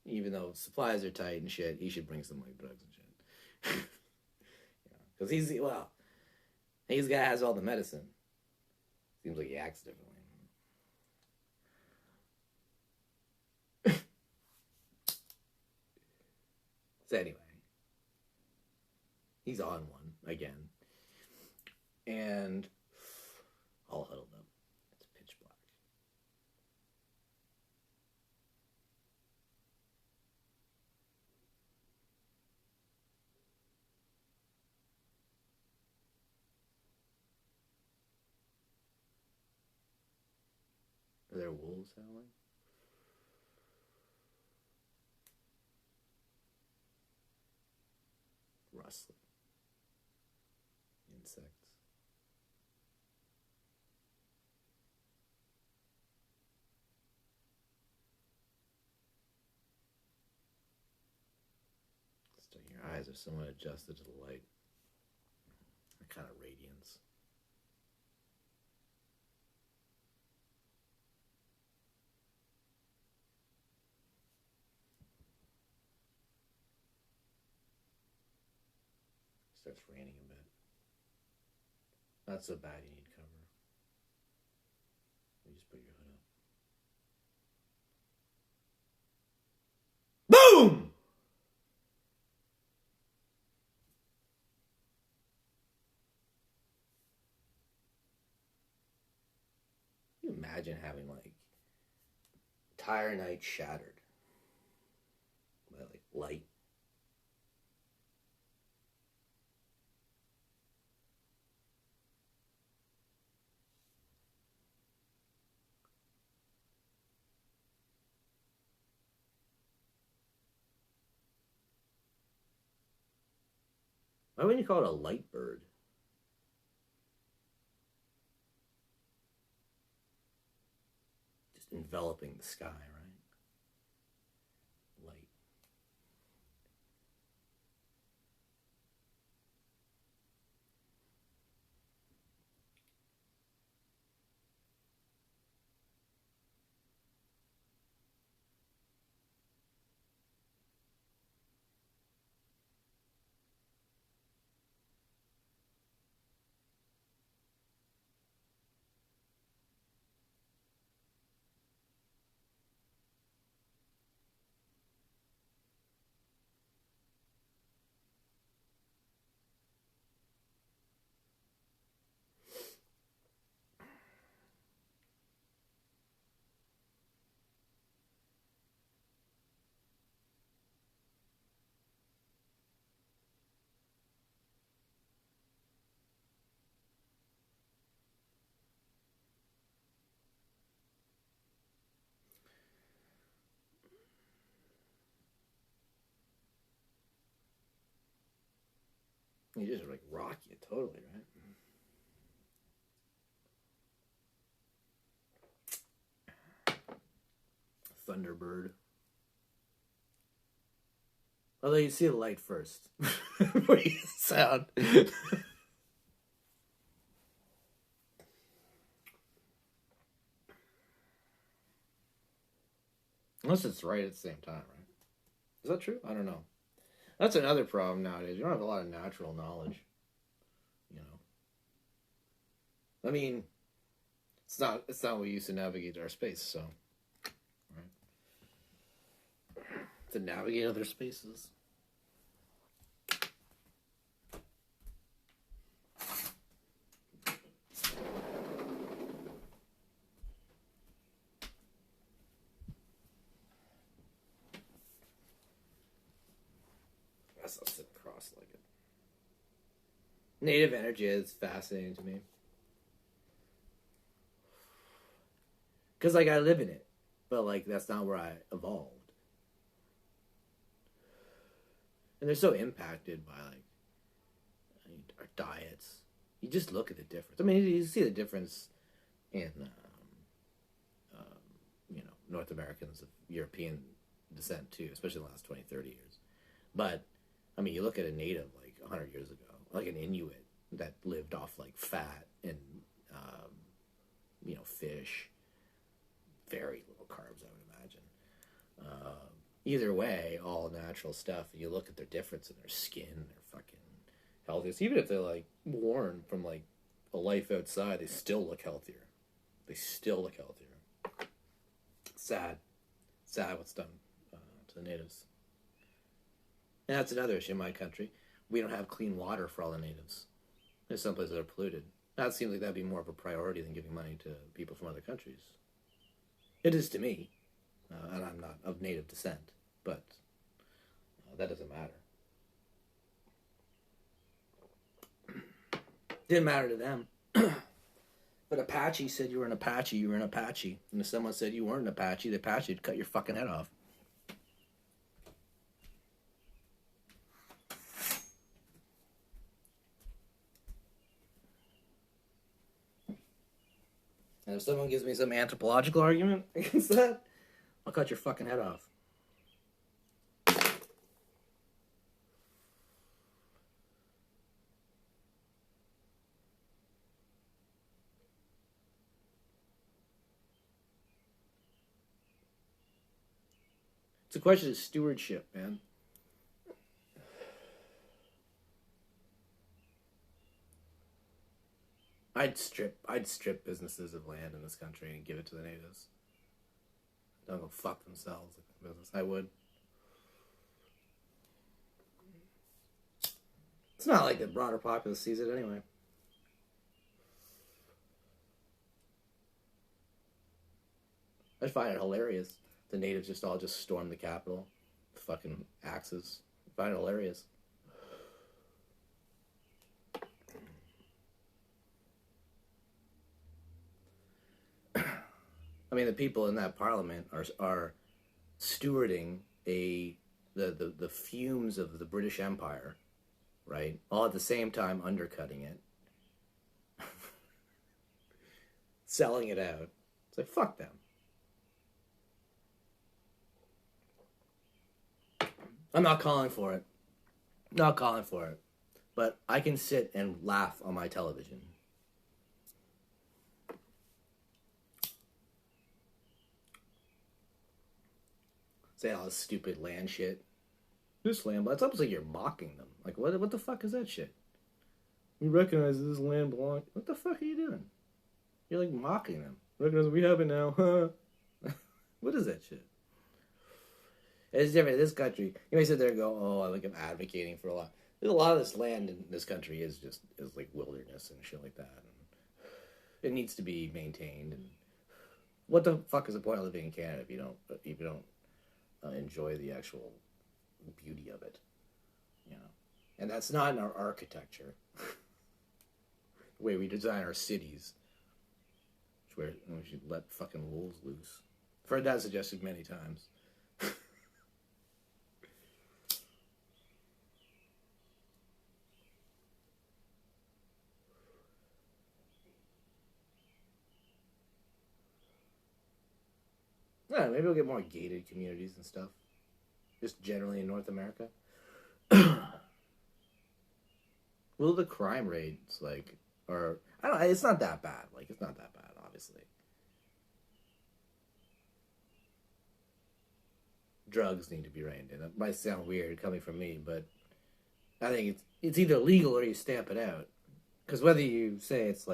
even though supplies are tight and shit, he should bring some like drugs and shit. Because he's the guy has all the medicine. Seems like he acts differently. So anyway, he's on one again, and all huddled up. It's pitch black. Are there wolves howling? Rustling. Insects. Still, your eyes are somewhat adjusted to the light. A kind of radiance. Starts raining a bit. Not so bad, you need cover. You just put your hood up. Boom! Can you imagine having like entire night shattered by like light? Why wouldn't you call it a light bird? Just enveloping the sky, right? Light. You just like rock you totally, right? Thunderbird. Although you see the light first before you get the sound. Unless it's right at the same time, right? Is that true? I don't know. That's another problem nowadays. You don't have a lot of natural knowledge. You know. I mean, it's not what we used to navigate our space, so right. To navigate other spaces. I'll sit cross-legged. Native energy is fascinating to me. Because, like, I live in it. But, like, that's not where I evolved. And they're so impacted by, like, our diets. You just look at the difference. I mean, you see the difference in, North Americans of European descent, too, especially in the last 20, 30 years. But, I mean, you look at a native, like, 100 years ago, like an Inuit that lived off, like, fat and, fish. Very little carbs, I would imagine. Either way, all natural stuff. You look at their difference in their skin, their fucking healthiest. Even if they're, like, worn from, like, a life outside, they still look healthier. Sad what's done to the natives. And that's another issue in my country. We don't have clean water for all the natives. There's some places that are polluted. That seems like that'd be more of a priority than giving money to people from other countries. It is to me, and I'm not of native descent, but that doesn't matter. Didn't matter to them. But Apache said you were an Apache, you were an Apache. And if someone said you weren't an Apache, the Apache would cut your fucking head off. And if someone gives me some anthropological argument against that, I'll cut your fucking head off. It's a question of stewardship, man. I'd strip businesses of land in this country and give it to the natives. Don't go fuck themselves like the business. I would. It's not like the broader populace sees it anyway. I find it hilarious. The natives just storm the Capitol. Fucking axes. I find it hilarious. I mean, the people in that parliament are stewarding the fumes of the British Empire, right? All at the same time undercutting it, selling it out. It's like, fuck them. I'm not calling for it. Not calling for it. But I can sit and laugh on my television. Say all this stupid land shit. This land, but it's almost like you're mocking them. Like, what the fuck is that shit? We recognize this land belongs. What the fuck are you doing? You're like mocking them. Recognize we have it now. What is that shit? It's different. This country, you may sit there and go, "Oh, I'm advocating for a lot." There's a lot of this land in this country is like wilderness and shit like that. And it needs to be maintained. And what the fuck is the point of living in Canada if you don't enjoy the actual beauty of it? You know, and that's not in our architecture. The way we design our cities, where we should let fucking wolves loose. I've heard that suggested many times. Yeah, maybe we'll get more gated communities and stuff. Just generally in North America. Will the crime rates, I don't know, it's not that bad. It's not that bad, obviously. Drugs need to be reined in. It might sound weird coming from me, but I think it's either legal or you stamp it out. Because whether you say it's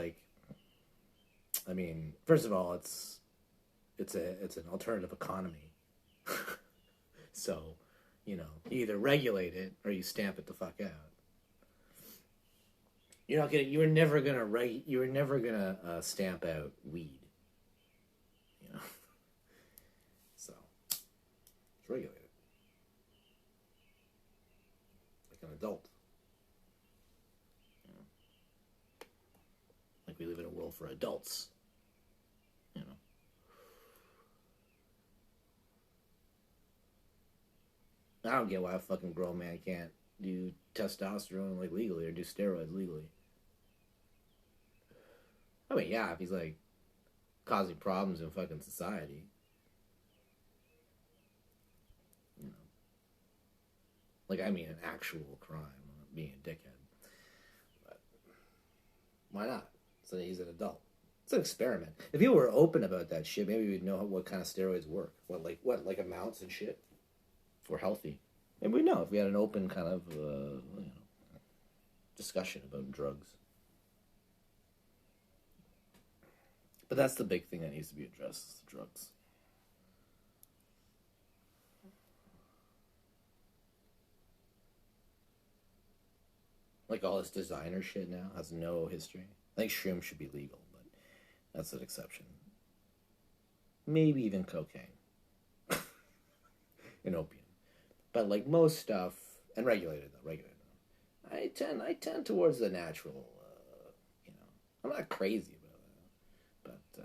first of all, it's an alternative economy. So, you either regulate it or you stamp it the fuck out. You were never gonna stamp out weed. So, it's regulated. Like an adult. Like we live in a world for adults. I don't get why a fucking grown man can't do testosterone like legally or do steroids legally. I mean, yeah, if he's like causing problems in fucking society, you know, like I mean, an actual crime, not being a dickhead. But why not? So he's an adult. It's an experiment. If people were open about that shit, maybe we'd know what kind of steroids work. What amounts and shit for healthy. And we know if we had an open kind of discussion about drugs. But that's the big thing that needs to be addressed: is the drugs. Like all this designer shit now has no history. I think shrooms should be legal, but that's an exception. Maybe even cocaine and opium. But like most stuff, and regulated though, I tend towards the natural. I'm not crazy about it, but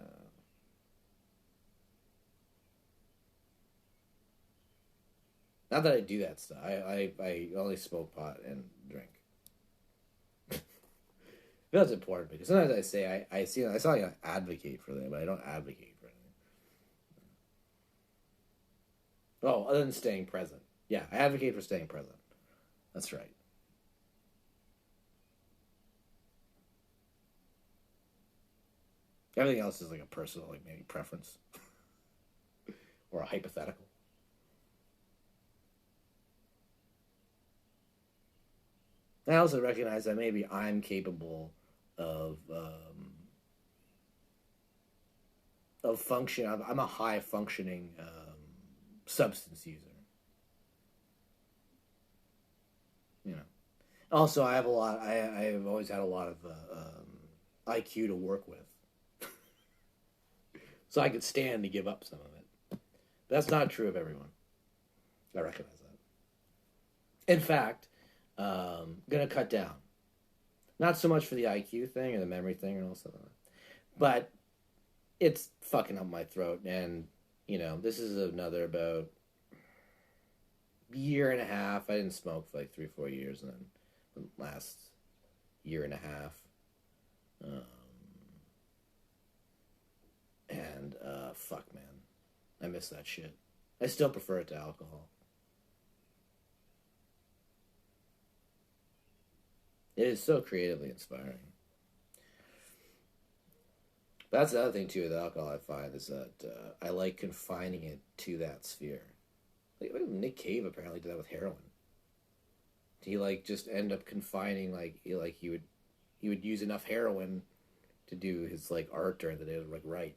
not that I do that stuff. I only smoke pot and drink. That's important because sometimes I say I sound like I advocate for them, but I don't advocate for anything. Oh, other than staying present. Yeah, I advocate for staying present. That's right. Everything else is like a personal, like maybe preference or a hypothetical. I also recognize that maybe I'm capable of function. I'm a high functioning substance user. You know. Also, I have a lot. I've always had a lot of IQ to work with, so I could stand to give up some of it. But that's not true of everyone. I recognize that. In fact, gonna cut down. Not so much for the IQ thing or the memory thing or all stuff like that, but it's fucking up my throat. And this is another about year and a half. I didn't smoke for like 3-4 years, and then the last year and a half, and fuck, man, I miss that shit. I still prefer it to alcohol. It is so creatively inspiring. But that's the other thing too with alcohol. I find is that I like confining it to that sphere. Like Nick Cave apparently did that with heroin. He like just end up confining he would use enough heroin to do his like art during the day, like write.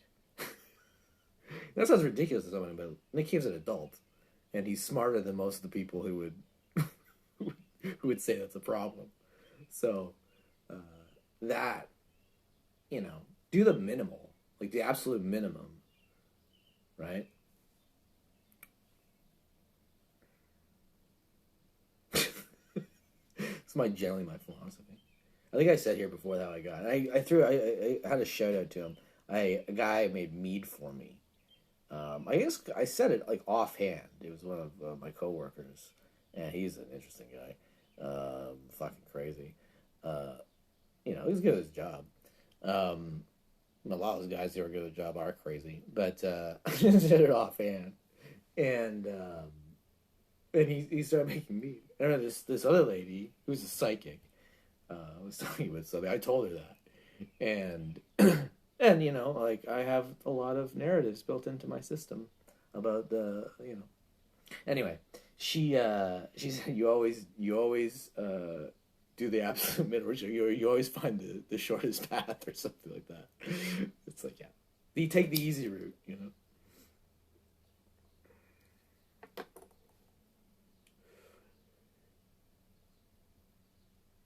That sounds ridiculous to someone, but Nick Cave's an adult, and he's smarter than most of the people who would who would say that's a problem. So that do the minimal, like the absolute minimum, right? It's generally my philosophy. I think I said here before that I got. I had a shout out to him. A guy made mead for me. I guess I said it like offhand. It was one of my coworkers, and he's an interesting guy. Fucking crazy. He's good at his job. A lot of those guys who are good at their job are crazy, but I just said it offhand, and he started making mead. I remember this other lady who's a psychic was talking about something. I told her that, and like I have a lot of narratives built into my system about the Anyway, she said you always do the absolute middle. You always find the shortest path or something like that. It's like you take the easy route,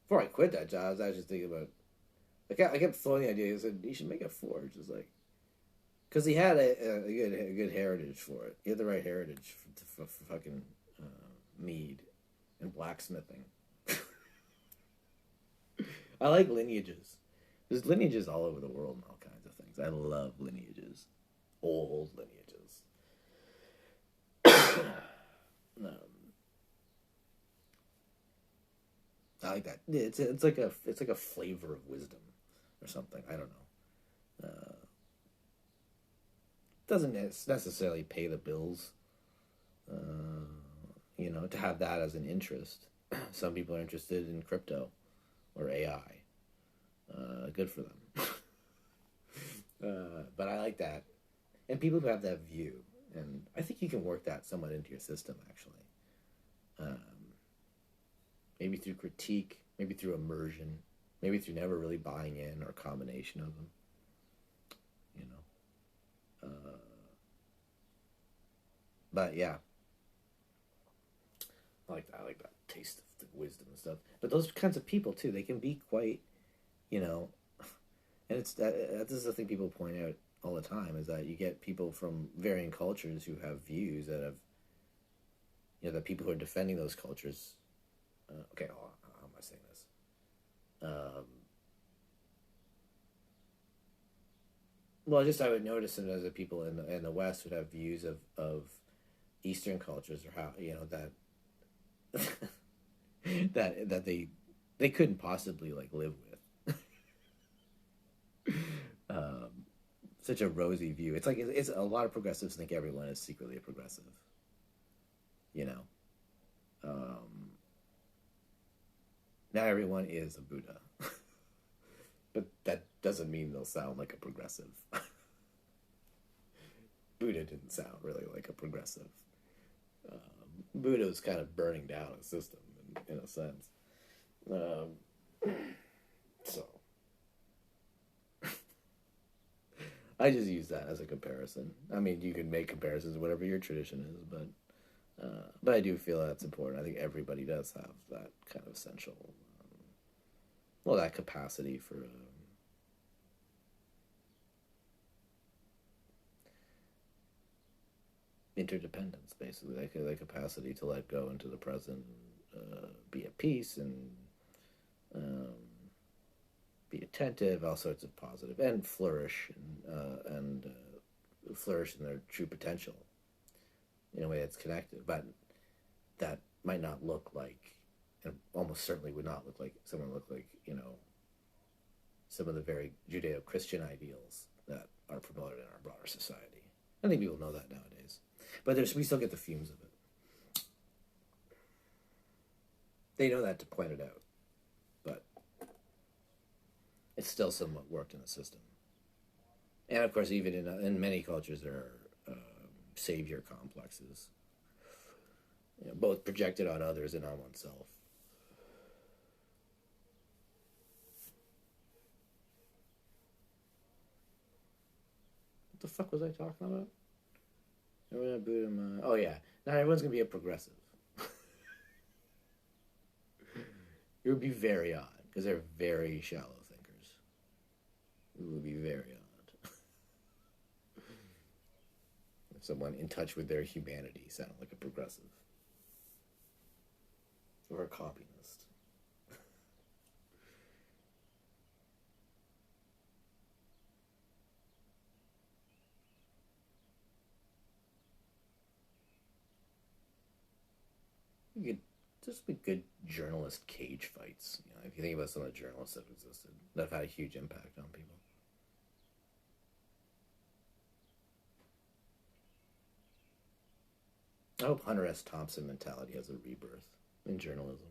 Before I quit that job, I was actually thinking about. I kept throwing the idea. I said you should make a forge. It's like because he had a good heritage for it. He had the right heritage for fucking mead and blacksmithing. I like lineages. There's lineages all over the world and all kinds of things. I love lineages, old lineages. I like that. It's like a flavor of wisdom or something. I don't know. Doesn't necessarily pay the bills. To have that as an interest. Some people are interested in crypto or AI. Good for them. But I like that. And people who have that view. And I think you can work that somewhat into your system, actually. Maybe through critique, maybe through immersion, maybe through never really buying in, or a combination of them. But yeah, I like that. I like that taste of the wisdom and stuff. But those kinds of people too, they can be quite, you know, and it's this is the thing people point out all the time, is that you get people from varying cultures who have views that have, the people who are defending those cultures. Okay, how am I saying this? Well, just I would notice it as the people in the West would have views of Eastern cultures, or how that that they couldn't possibly like live with. Such a rosy view. It's like it's a lot of progressives think everyone is secretly a progressive. Not everyone is a Buddha, but that doesn't mean they'll sound like a progressive. Buddha didn't sound really like a progressive. Buddha was kind of burning down a system in a sense. So I just use that as a comparison. I mean, you can make comparisons whatever your tradition is, but I do feel that's important. I think everybody does have that kind of essential, that capacity for interdependence, basically, like the capacity to let go into the present, be at peace, and be attentive, all sorts of positive, and flourish, and flourish in their true potential in a way that's connected, but that might not look like, and almost certainly would not look like, some of the very Judeo-Christian ideals that are promoted in our broader society. I think people know that nowadays. But we still get the fumes of it. They know that to point it out. But it's still somewhat worked in the system. And of course, even in many cultures, there are savior complexes, both projected on others and on oneself. What the fuck was I talking about? Oh yeah, not everyone's gonna be a progressive. It would be very odd, because they're very shallow thinkers. It would be very odd. If someone in touch with their humanity sounded like a progressive. Or a communist. You could just be good journalist cage fights. If you think about some of the journalists that have existed, that have had a huge impact on people. I hope Hunter S. Thompson mentality has a rebirth in journalism.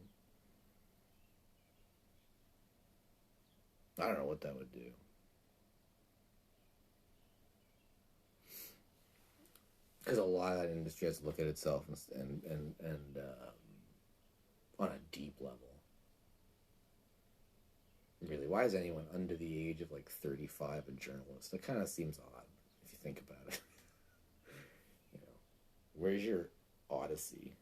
I don't know what that would do. Because a lot of that industry has to look at itself and on a deep level. Really, why is anyone under the age of like 35 a journalist? That kind of seems odd if you think about it. Where's your odyssey?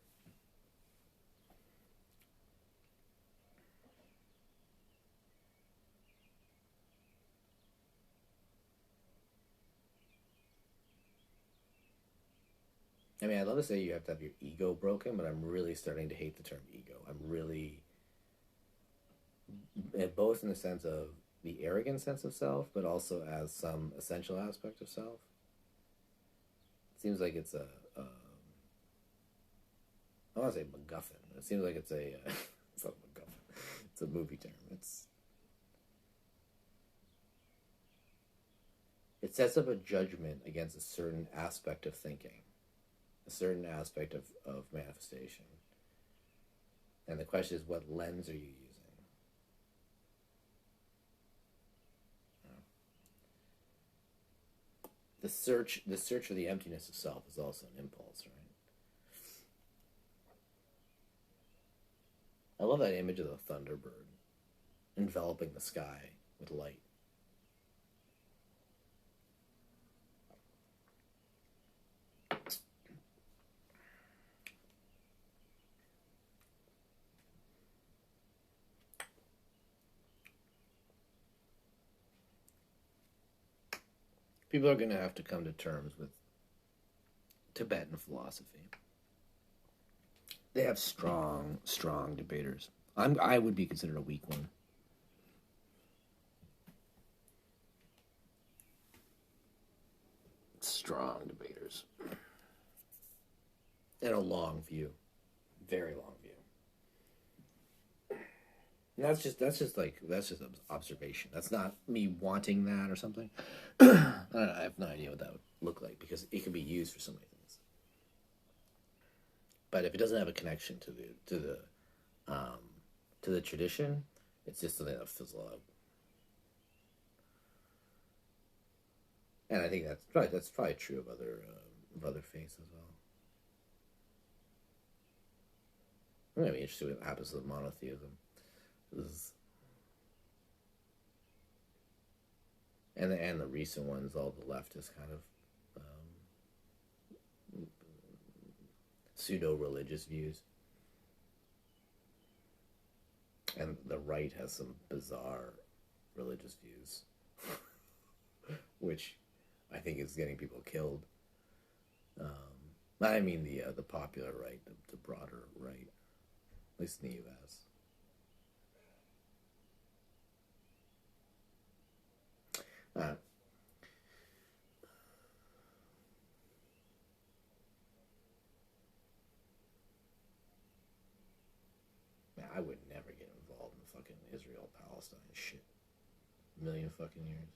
I mean, I'd love to say you have to have your ego broken, but I'm really starting to hate the term ego. I'm really, both in the sense of the arrogant sense of self, but also as some essential aspect of self. It seems like it's I want to say MacGuffin. It seems like it's a, it's not MacGuffin. It's a movie term. It sets up a judgment against a certain aspect of thinking, a certain aspect of manifestation. And the question is, what lens are you using? The search for the emptiness of self is also an impulse, right? I love that image of the thunderbird enveloping the sky with light. People are going to have to come to terms with Tibetan philosophy. They have strong debaters. I would be considered a weak one. Strong debaters. And a long view. Very long view. And that's just observation. That's not me wanting that or something. I have no idea what that would look like, because it can be used for so many things. But if it doesn't have a connection to the tradition, it's just something that fizzles out. And I think that's probably true of other faiths as well. I'm gonna be interested in what happens with monotheism. And the recent ones, all the leftist kind of pseudo-religious views. And the right has some bizarre religious views, which I think is getting people killed. I mean the popular right, the broader right, at least in the U.S. Man, I would never get involved in the fucking Israel-Palestine shit. A million fucking years.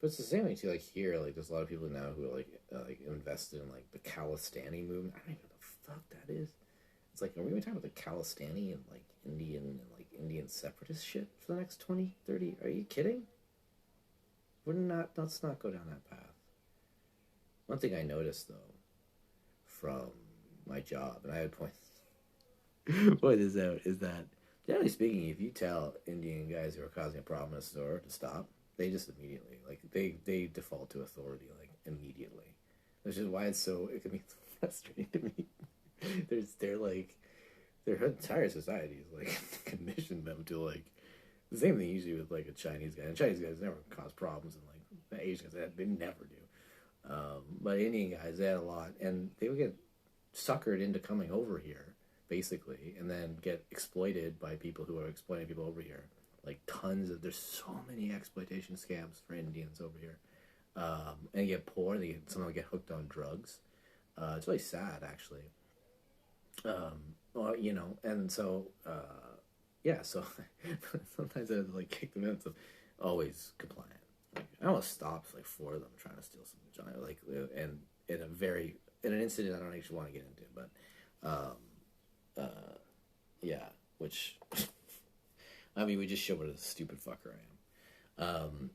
But it's the same thing too. Like here, like there's a lot of people now who are like invested in like the Khalistani movement. I don't even know what the fuck that is. It's like, are we going to talk about the Khalistani and like Indian separatist shit for the next 20, 30? Are you kidding? Let's not go down that path. One thing I noticed though, from my job, and I had point this out, is that generally speaking, if you tell Indian guys who are causing a problem in a store to stop, they just immediately, like, they default to authority, like, immediately. Which is why it can be frustrating to me. Their entire society is, like, conditioned them to, like, the same thing usually with, like, a Chinese guy. And Chinese guys never cause problems, and, like, the Asian guys, they never do. But Indian guys, they had a lot, and they would get suckered into coming over here, basically, and then get exploited by people who are exploiting people over here. Like there's so many exploitation scams for Indians over here, and you get poor, and somehow get hooked on drugs. It's really sad, actually. Well, and so yeah, so sometimes I have to like kick them in. So always compliant. Like, I almost stopped like 4 of them trying to steal some vagina, like, and in an incident I don't actually want to get into, but yeah, which. I mean, we just show what a stupid fucker I am.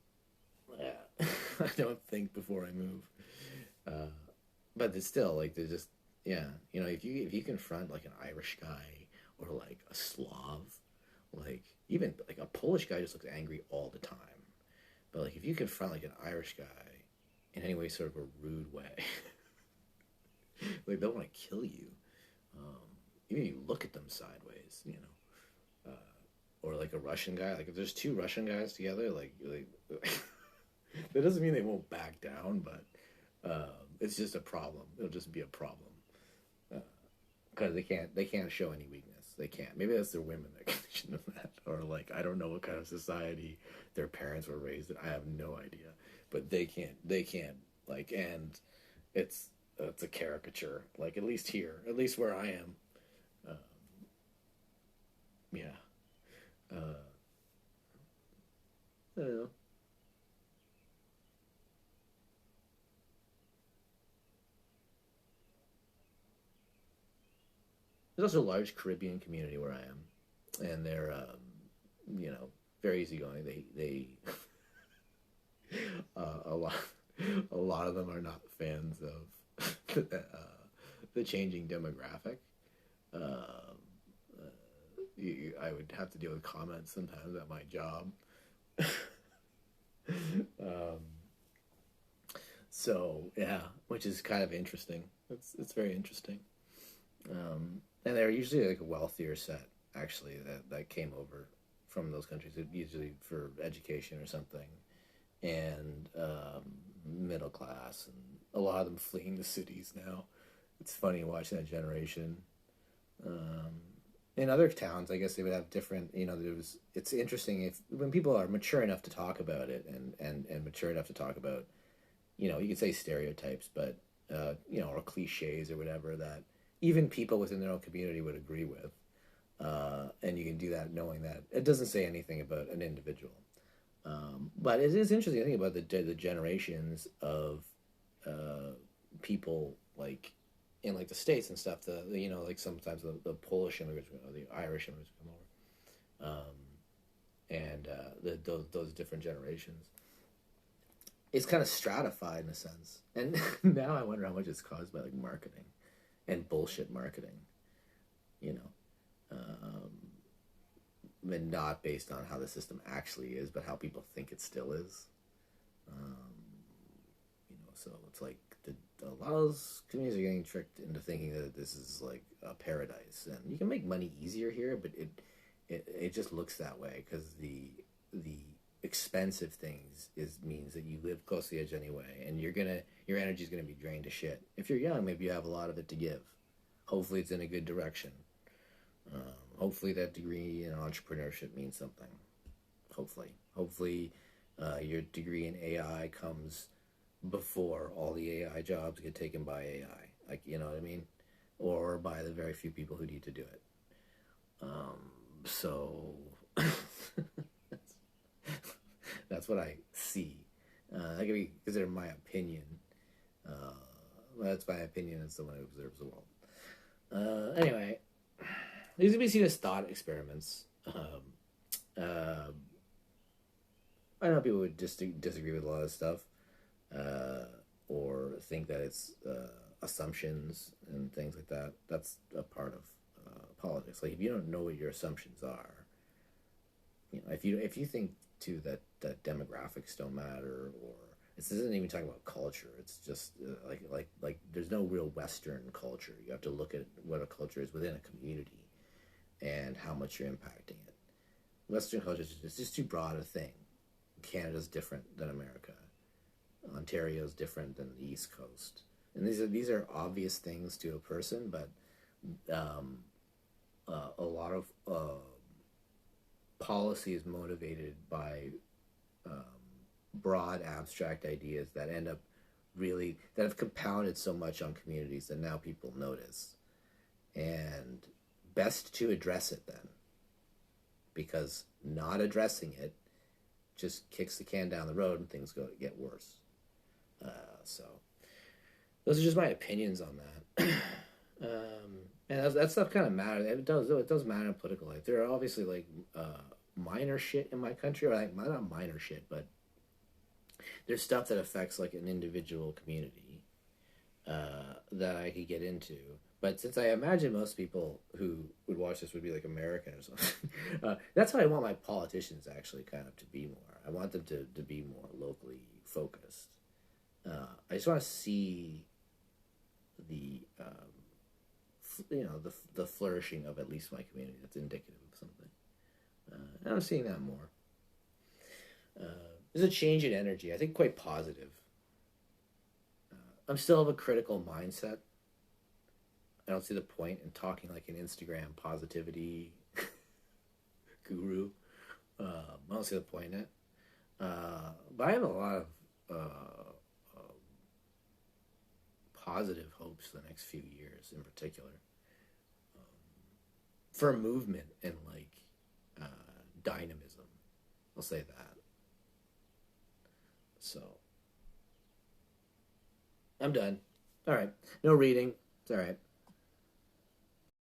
Yeah. I don't think before I move. But it's still, like, they're just, yeah. If you confront, like, an Irish guy or, like, a Slav, like, even, like, a Polish guy just looks angry all the time. But, like, if you confront, like, an Irish guy in any way sort of a rude way, like, they'll want to kill you. Even if you look at them sideways, or like a Russian guy, like if there's 2 Russian guys together, like that doesn't mean they won't back down, but it's just a problem. It'll just be a problem because they can't show any weakness. They can't. Maybe that's their women that condition them that, or like I don't know what kind of society their parents were raised in. I have no idea, but they can't like, and it's a caricature. Like at least here, at least where I am. Yeah. I don't know. There's also a large Caribbean community where I am, and they're you know, very easygoing. They a lot of them are not fans of the changing demographic. Uh, I would have to deal with comments sometimes at my job. um, so yeah, which is kind of interesting. It's very interesting. And they're usually like a wealthier set actually that came over from those countries, usually for education or something, and middle class, and a lot of them fleeing the cities now. It's funny watching that generation. Um, in other towns, I guess they would have different. You know, there was. It's interesting if when people are mature enough to talk about it, and mature enough to talk about, you know, you could say stereotypes, but you know, or cliches or whatever that even people within their own community would agree with. And you can do that knowing that it doesn't say anything about an individual. But it is interesting to think about the generations of people like in like the states and stuff. The you know like sometimes the Polish immigrants or the Irish immigrants come over, and those different generations. It's kind of stratified in a sense, and now I wonder how much it's caused by like marketing and bullshit marketing. You know, and not based on how the system actually is, but how people think it still is. Um, you know, so it's like a lot of those communities are getting tricked into thinking that this is like a paradise, and you can make money easier here, but it just looks that way because the expensive things is means that you live close to the edge anyway, and your energy is gonna be drained to shit. If you're young, maybe you have a lot of it to give. Hopefully, it's in a good direction. Hopefully, that degree in entrepreneurship means something. Hopefully, your degree in AI comes before all the AI jobs get taken by AI. Like, you know what I mean? Or by the very few people who need to do it. So that's what I see. That can be considered my opinion. That's my opinion as someone who observes the world. Anyway, these can be seen as thought experiments. I know people would disagree with a lot of stuff, or think that it's assumptions and things like that. That's a part of politics. Like if you don't know what your assumptions are, you know, if you think too that demographics don't matter, or this isn't even talking about culture. It's just like there's no real Western culture. You have to look at what a culture is within a community and how much you're impacting it. Western culture is just too broad a thing. Canada's different than America. Ontario's different than the East Coast. And these are obvious things to a person, but a lot of policy is motivated by broad abstract ideas that end up that have compounded so much on communities that now people notice. And best to address it then, because not addressing it just kicks the can down the road and things get worse. So those are just my opinions on that. And that stuff kind of matters. It does matter in political life. There are obviously like minor shit in my country, or like not minor shit, but there's stuff that affects like an individual community that I could get into. But since I imagine most people who would watch this would be like American or something, that's how I want my politicians actually kind of to be more. I want them to be more locally focused. I just want to see the the flourishing of at least my community. That's indicative of something. And I'm seeing that more. There's a change in energy. I think quite positive. I'm still of a critical mindset. I don't see the point in talking like an Instagram positivity guru. I don't see the point in it. But I have a lot of positive hopes for the next few years in particular. For movement and like dynamism. I'll say that. So, I'm done. All right. No reading. It's all right.